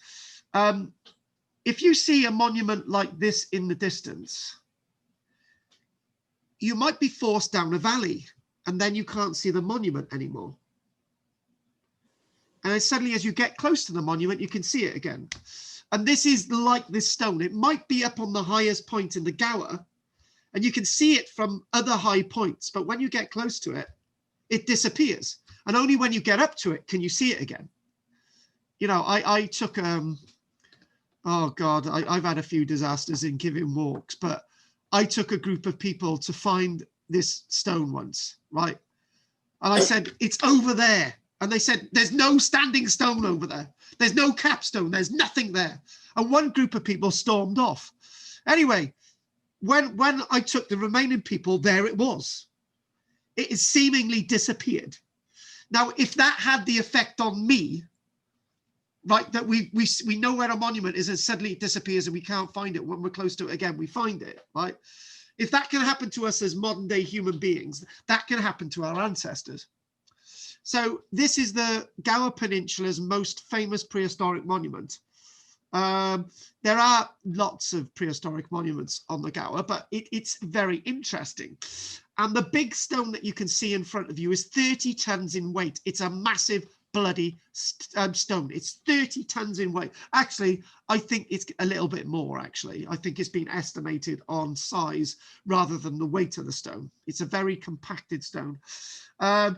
if you see a monument like this in the distance, you might be forced down a valley and then you can't see the monument anymore. And then suddenly as you get close to the monument, you can see it again. And this is like this stone. It might be up on the highest point in the Gower, and you can see it from other high points, but when you get close to it, it disappears. And only when you get up to it can you see it again. You know, I took, oh God, I've had a few disasters in giving walks, but I took a group of people to find this stone once, right? And I said, it's over there. And they said, there's no standing stone over there. There's no capstone. There's nothing there. And one group of people stormed off. Anyway, when I took the remaining people, there it was. It has seemingly disappeared. Now, if that had the effect on me, right, that we know where a monument is and suddenly it disappears and we can't find it, when we're close to it again, we find it, right? If that can happen to us as modern day human beings, that can happen to our ancestors. So this is the Gower Peninsula's most famous prehistoric monument. There are lots of prehistoric monuments on the Gower, but it's very interesting. And the big stone that you can see in front of you is 30 tons in weight. It's a massive bloody stone. It's 30 tons in weight. Actually, I think it's a little bit more, actually. I think it's been estimated on size rather than the weight of the stone. It's a very compacted stone. And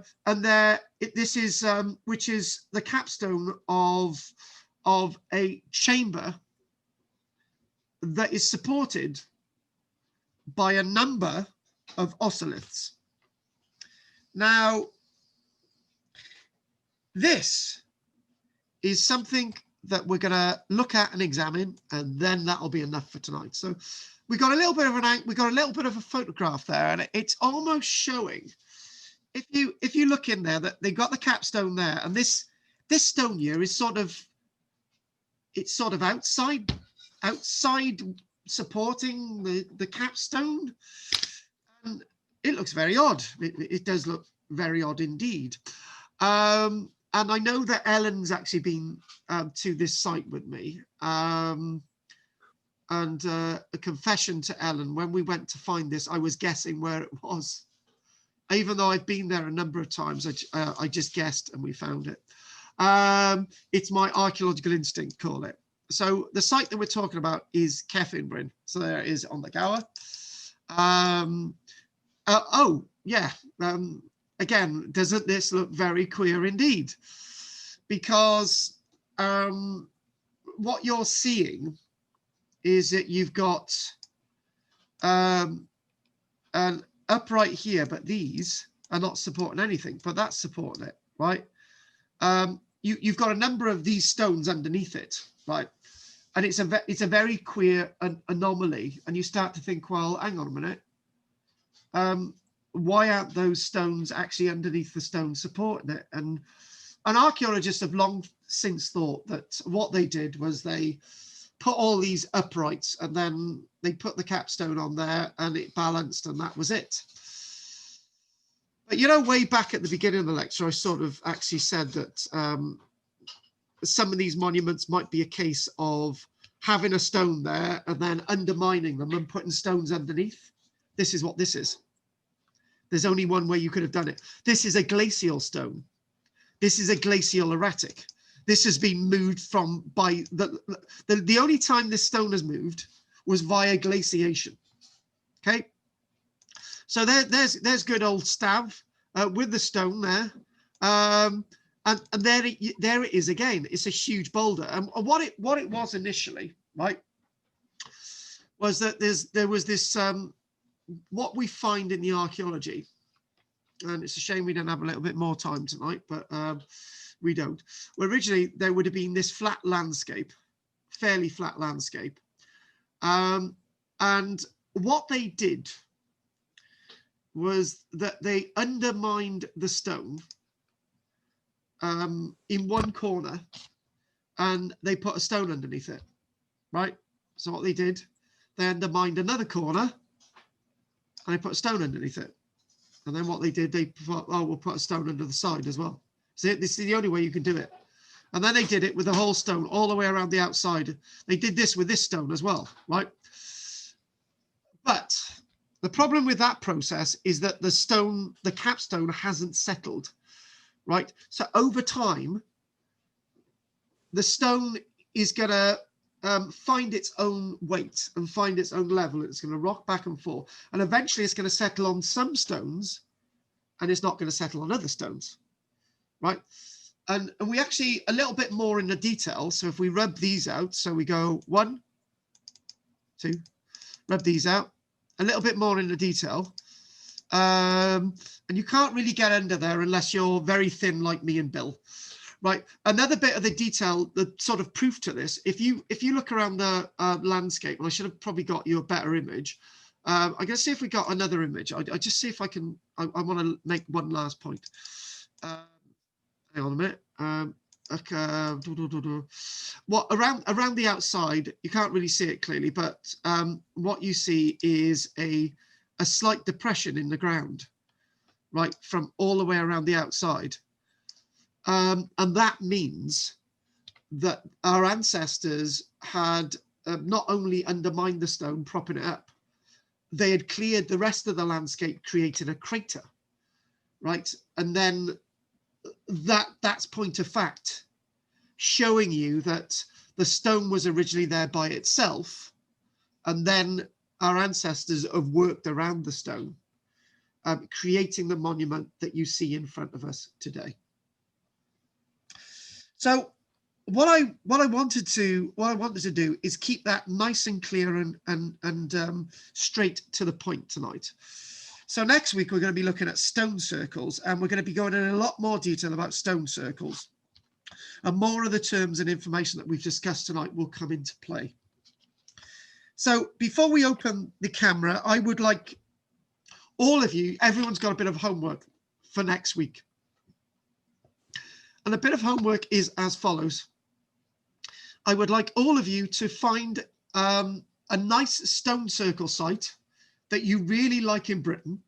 this is, which is the capstone of a chamber that is supported by a number of oceliths. Now, this is something that we're going to look at and examine, and then that'll be enough for tonight. So we got a little bit of a photograph there, and it's almost showing. If you look in there, that they got the capstone there, and this stone here is sort of outside supporting the capstone, and it looks very odd. It does look very odd indeed. And I know that Ellen's actually been to this site with me. And a confession to Ellen, when we went to find this, I was guessing where it was. Even though I've been there a number of times, I just guessed and we found it. It's my archaeological instinct, call it. So the site that we're talking about is Cefn. So there it is on the Gower. Oh, yeah. Again, doesn't this look very queer indeed? Because what you're seeing is that you've got an upright here, but these are not supporting anything, but that's supporting it, right? You've got a number of these stones underneath it, right? And it's a very queer anomaly, and you start to think, well, hang on a minute. Why aren't those stones actually underneath the stone supporting it? And archaeologists have long since thought that what they did was they put all these uprights and then they put the capstone on there and it balanced and that was it. But you know, way back at the beginning of the lecture, I sort of actually said that some of these monuments might be a case of having a stone there and then undermining them and putting stones underneath. This is what this is. There's only one way you could have done it. This is a glacial stone. This is a glacial erratic. This has been moved from by the only time this stone has moved was via glaciation. Okay. So there's good old Stav with the stone there. And there it is again. It's a huge boulder. And what it was initially, right, was that there was this what we find in the archaeology, and it's a shame we don't have a little bit more time tonight, but we don't. Well, originally there would have been this flat landscape, fairly flat landscape, and what they did was that they undermined the stone in one corner and they put a stone underneath it, right? So what they did, they undermined another corner and they put a stone underneath it. And then what they did, they thought, oh, we'll put a stone under the side as well. So this is the only way you can do it. And then they did it with the whole stone all the way around the outside. They did this with this stone as well, right? But the problem with that process is that the capstone hasn't settled, right? So over time, the stone is gonna find its own weight and find its own level. It's going to rock back and forth, and eventually it's going to settle on some stones, and it's not going to settle on other stones, right? And we actually a little bit more in the detail. So if we rub these out, so we go 1, 2, rub these out, a little bit more in the detail. And you can't really get under there unless you're very thin like me and Bill. Right, another bit of the detail, the sort of proof to this, if you look around the landscape, and I should have probably got you a better image. I'm going to see if we got another image. I just see if I can, I want to make one last point. Hang on a minute. What around the outside, you can't really see it clearly, but what you see is a slight depression in the ground, right, from all the way around the outside. And that means that our ancestors had not only undermined the stone, propping it up, they had cleared the rest of the landscape, created a crater, right? And then that's point of fact, showing you that the stone was originally there by itself, and then our ancestors have worked around the stone, creating the monument that you see in front of us today. So what I wanted to do is keep that nice and clear and straight to the point tonight. So next week we're going to be looking at stone circles, and we're going to be going in a lot more detail about stone circles, and more of the terms and information that we've discussed tonight will come into play. So before we open the camera, I would like all of you, everyone's got a bit of homework for next week. And a bit of homework is as follows. I would like all of you to find a nice stone circle site that you really like in Britain.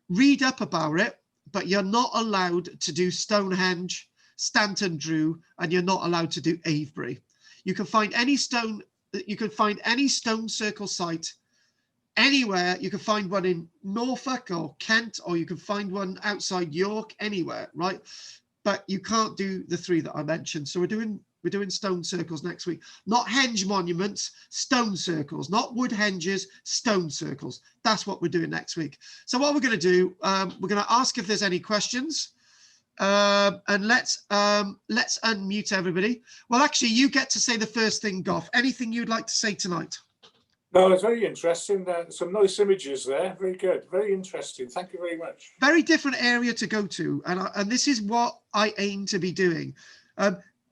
Read up about it, but you're not allowed to do Stonehenge, Stanton Drew, and you're not allowed to do Avebury. You can find any stone circle site anywhere. You can find one in Norfolk or Kent, or you can find one outside York, anywhere, right? But you can't do the 3 that I mentioned. So we're doing stone circles next week. Not henge monuments, stone circles. Not wood henges, stone circles. That's what we're doing next week. So what we're going to do, we're going to ask if there's any questions. And let's unmute everybody. Well, actually, you get to say the first thing, Goff. Anything you'd like to say tonight? No, it's very interesting. Some nice images there. Very good. Very interesting. Thank you very much. Very different area to go to. And this is what I aim to be doing.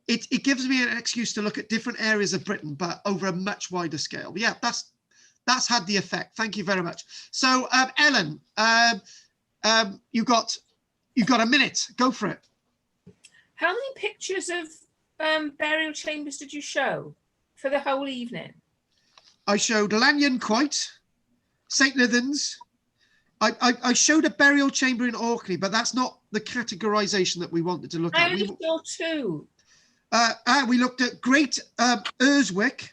It gives me an excuse to look at different areas of Britain, but over a much wider scale. But yeah, that's had the effect. Thank you very much. So, Ellen, you've got a minute. Go for it. How many pictures of burial chambers did you show for the whole evening? I showed Lanyon Quoit, st.lythans. I showed a burial chamber in Orkney, but that's not the categorization that we wanted to look at. I only saw 2. We looked at Great Urswick,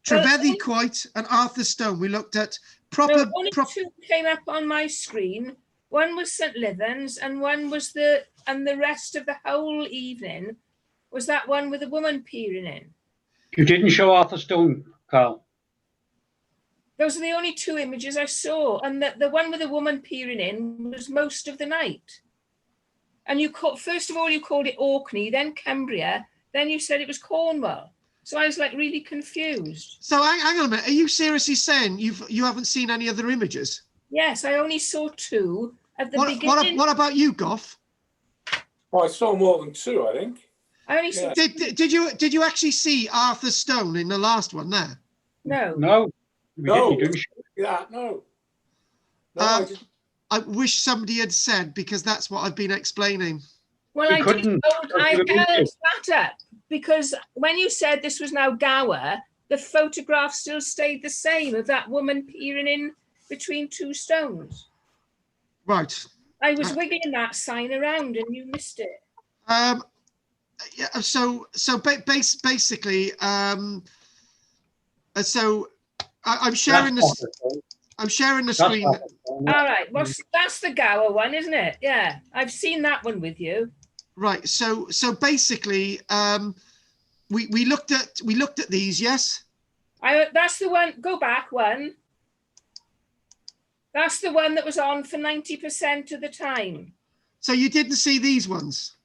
Trevethy Quoit, and Arthur Stone. We looked at proper. Only 2 came up on my screen. One was st.Lythans, and one was the rest of the whole evening was that one with a woman peering in. You didn't show Arthur Stone, Carl. Those are the only 2 images I saw, and the one with the woman peering in was most of the night. And first of all, you called it Orkney, then Cumbria, then you said it was Cornwall. So I was like really confused. So hang on a minute. Are you seriously saying you haven't seen any other images? Yes, I only saw 2 at the beginning. What about you, Goff? Well, I saw more than 2, I think. I only saw. Did you actually see Arthur Stone in the last one there? No. No. No. Yeah, no. I didn't. I wish somebody had said, because that's what I've been explaining. Well, I held that up because when you said this was now Gower, the photograph still stayed the same of that woman peering in between 2 stones. Right. I was wiggling that sign around and you missed it. Yeah. So basically, so I'm sharing this. I'm sharing the screen. All right. Well, that's the Gower one, isn't it? Yeah, I've seen that one with you. Right. So basically, we looked at these. Yes. That's the one, go back one. That's the one that was on for 90% of the time. So you didn't see these ones?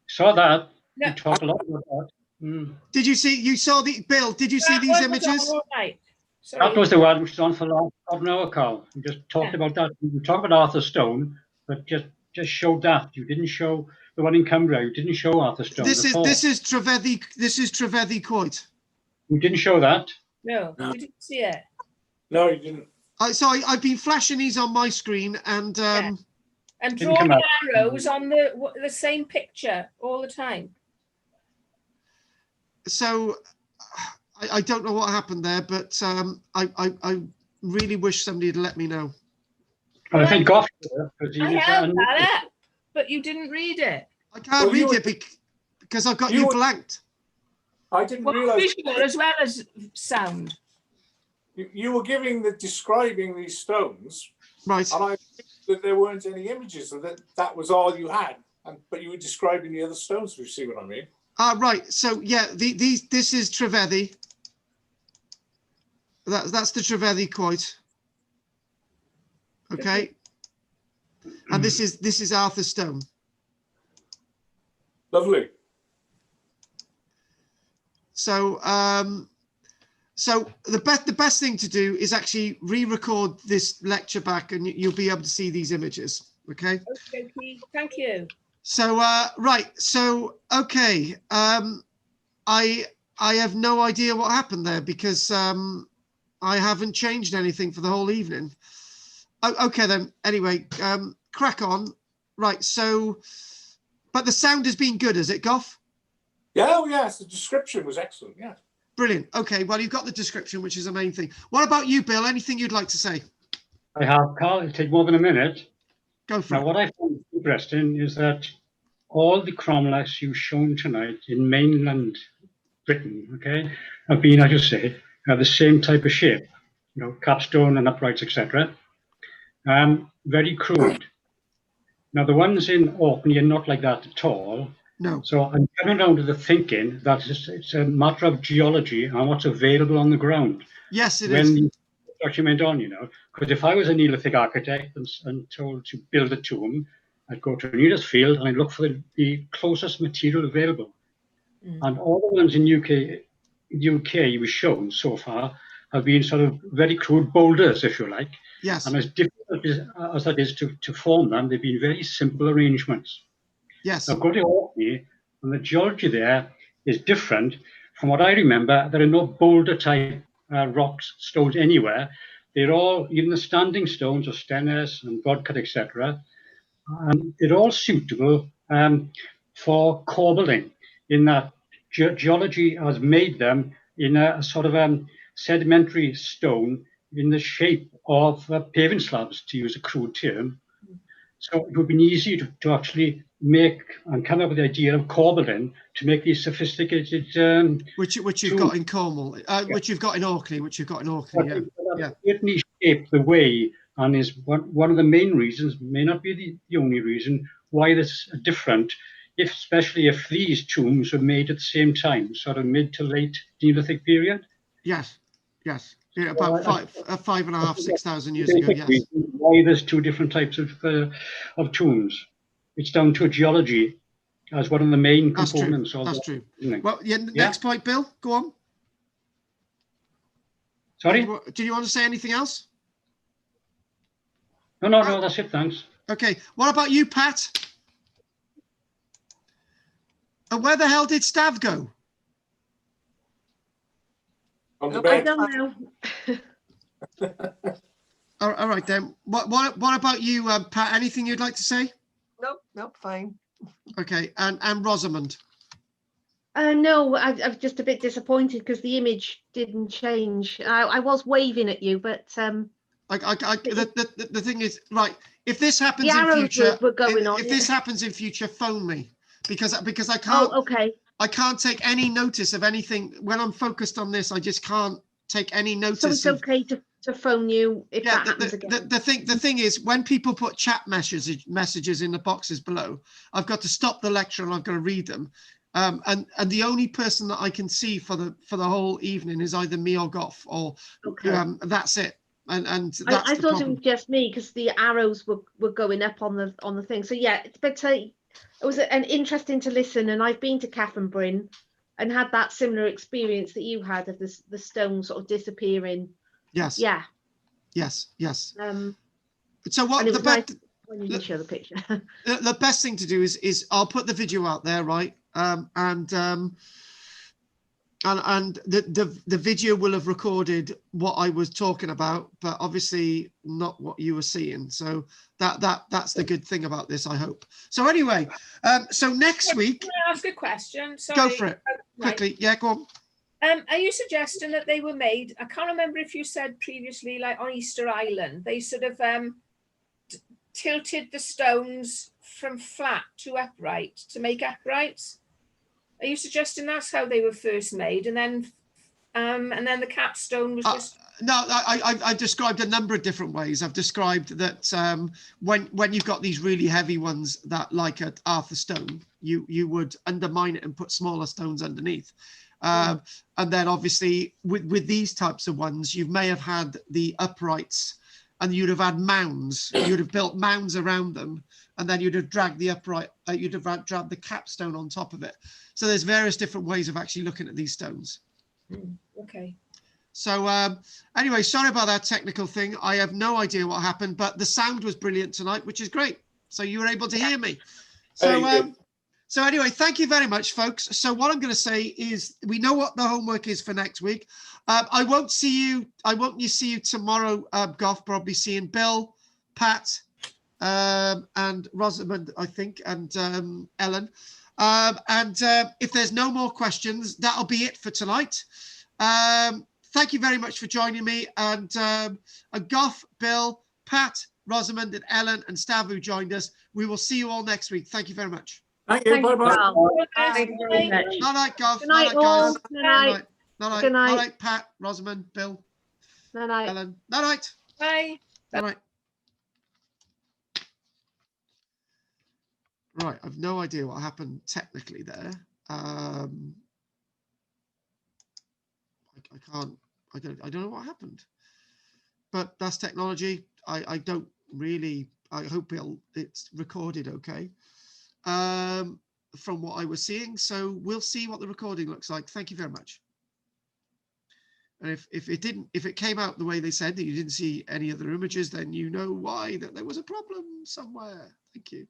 Saw that. No. You talk a lot about that. Mm. Did you see, you saw the, Bill, did you see That these one was on images? all night. Sorry. That was the one which was on for the last half an hour, Carl. You just talked Yeah. about that. You talked about Arthur Stone, but just showed that. You didn't show the one in Cumbria. You didn't show Arthur Stone. This is Trevedi Quoit. You didn't show that. No, did you see it? No, you didn't. I've been flashing these on my screen and Yeah. And Didn't come draw up. the arrows on the same picture all the time. so I don't know what happened there, but I really wish somebody had let me know. I think Goff, because he I was held that up, but you didn't read it. I can't read it because I've got you blanked. I didn't Well, realise visual as well as sound. you were describing these stones, Right. and I think that there weren't any images, and that was all you had. But you were describing the other stones, if you see what I mean. Right. So yeah, this is Trevedi. That's the Trevedi Quoit. Okay. And this is Arthur Stone. Lovely. So so the best thing to do is actually re-record this lecture back, and you'll be able to see these images. Okay. Okay, thank you. So right. So okay. I have no idea what happened there because I haven't changed anything for the whole evening. Okay then. Anyway, crack on. Right. So, but the sound has been good, has it, Goff? Yeah. Oh, yes. The description was excellent. Yeah. Brilliant. Okay. Well, you've got the description, which is the main thing. What about you, Bill? Anything you'd like to say? I have, Carl. It'll take more than a minute. Go for Now, it. what I find interesting is that all the cromlechs you've shown tonight in mainland Britain, okay, have been, as you say, the same type of shape, you know, capstone and uprights, etc. Very crude. Now, the ones in Orkney are not like that at all. No. So I'm coming down to the thinking that it's a matter of geology and what's available on the ground. Yes, it when is. the construction went on, you know, because if I was a Neolithic architect and told to build a tomb, I'd go to a nearest field and I'd look for the closest material available. And all the ones in UK was shown so far have been sort of very crude boulders, if you like. Yes. And as difficult as that is to form them, they've been very simple arrangements. Yes. Now, go to Orkney, and the geology there is different. From what I remember, there are no boulder type rocks, stones anywhere. They're all, even the standing stones of Stennis and Broadcut, etc. They're all suitable for corbelling, in that geology has made them in a sort of sedimentary stone in the shape of paving slabs, to use a crude term. So it would be easy to actually make and come up with the idea of corbelling to make these sophisticated which you've got in Cornwall, which you've got in Orkney, yeah. Yeah. Certainly shape the way, and is one of the main reasons, may not be the only reason, why this is different, especially if these tombs were made at the same time, sort of mid to late Neolithic period. Yes. Yeah, about 5,500, 6,000 years ago. Yes. Why there's two different types of tombs? It's down to geology as one of the main components. That's true. Well, yeah. Next point, Bill. Go on. Sorry. Do you want to say anything else? No. That's it. Thanks. Okay. What about you, Pat? And where the hell did Stav go? On the bed. I don't know. All right then. What about you, Pat? Anything you'd like to say? Nope, fine. Okay, and Rosamond. No, I'm just a bit disappointed because the image didn't change. I was waving at you, but the thing is, right, if this happens the in arrows future, were going on. if this happens in future, phone me because I can't. Oh, okay. I can't take any notice of anything when I'm focused on this. I just can't take any notice. So it's okay to phone you if that happens again. The thing is, when people put chat messages in the boxes below, I've got to stop the lecture and I've got to read them. And the only person that I can see for the whole evening is either me or Goff, or Okay. that's it. And that's I the thought problem. it was just me because the arrows were going up on the thing. So yeah, but it was an interesting to listen. And I've been to Catherine Bryn and had that similar experience that you had of the stone sort of disappearing. Yes. Yeah. Yes. Yes. So And what it the was nice when you didn't show the picture. the best thing to do is I'll put the video out there, right? And the video will have recorded what I was talking about, but obviously not what you were seeing. So that's the good thing about this, I hope. So anyway, so next week. Can I ask a question? Sorry. Go for it. Quickly. Yeah, go on. Are you suggesting that they were made? I can't remember if you said previously, like on Easter Island, they sort of tilted the stones from flat to upright to make uprights. Are you suggesting that's how they were first made, and then the capstone was just? No, I described a number of different ways. I've described that when you've got these really heavy ones that like at Arthur Stone, you would undermine it and put smaller stones underneath. And then obviously with these types of ones, you may have had the uprights and you'd have had mounds. You'd have built mounds around them, and then you'd have dragged the upright, you'd have dragged the capstone on top of it. So there's various different ways of actually looking at these stones. Okay. So anyway, sorry about that technical thing. I have no idea what happened, but the sound was brilliant tonight, which is great. So you were able to hear me. So so anyway, thank you very much, folks. So what I'm going to say is we know what the homework is for next week. I won't see you tomorrow, Goff. Probably seeing Bill, Pat, and Rosamond, I think, and Ellen. If there's no more questions, that'll be it for tonight. Thank you very much for joining me. And Goff, Bill, Pat, Rosamond, and Ellen, and Stav who joined us. We will see you all next week. Thank you very much. Thank you. Bye bye. Thank you very much. Night, Goff. Good night, Night, guys. all. Good night. Night. Good night. Night, Pat, Rosamond, Bill, Good night. Ellen. Night. Bye. Night. Right, I've no idea what happened technically there. I don't know what happened, but that's technology. I don't really, I hope it's recorded okay from what I was seeing. So we'll see what the recording looks like. Thank you very much. And if it came out the way they said, that you didn't see any other images, then you know why, that there was a problem somewhere. Thank you.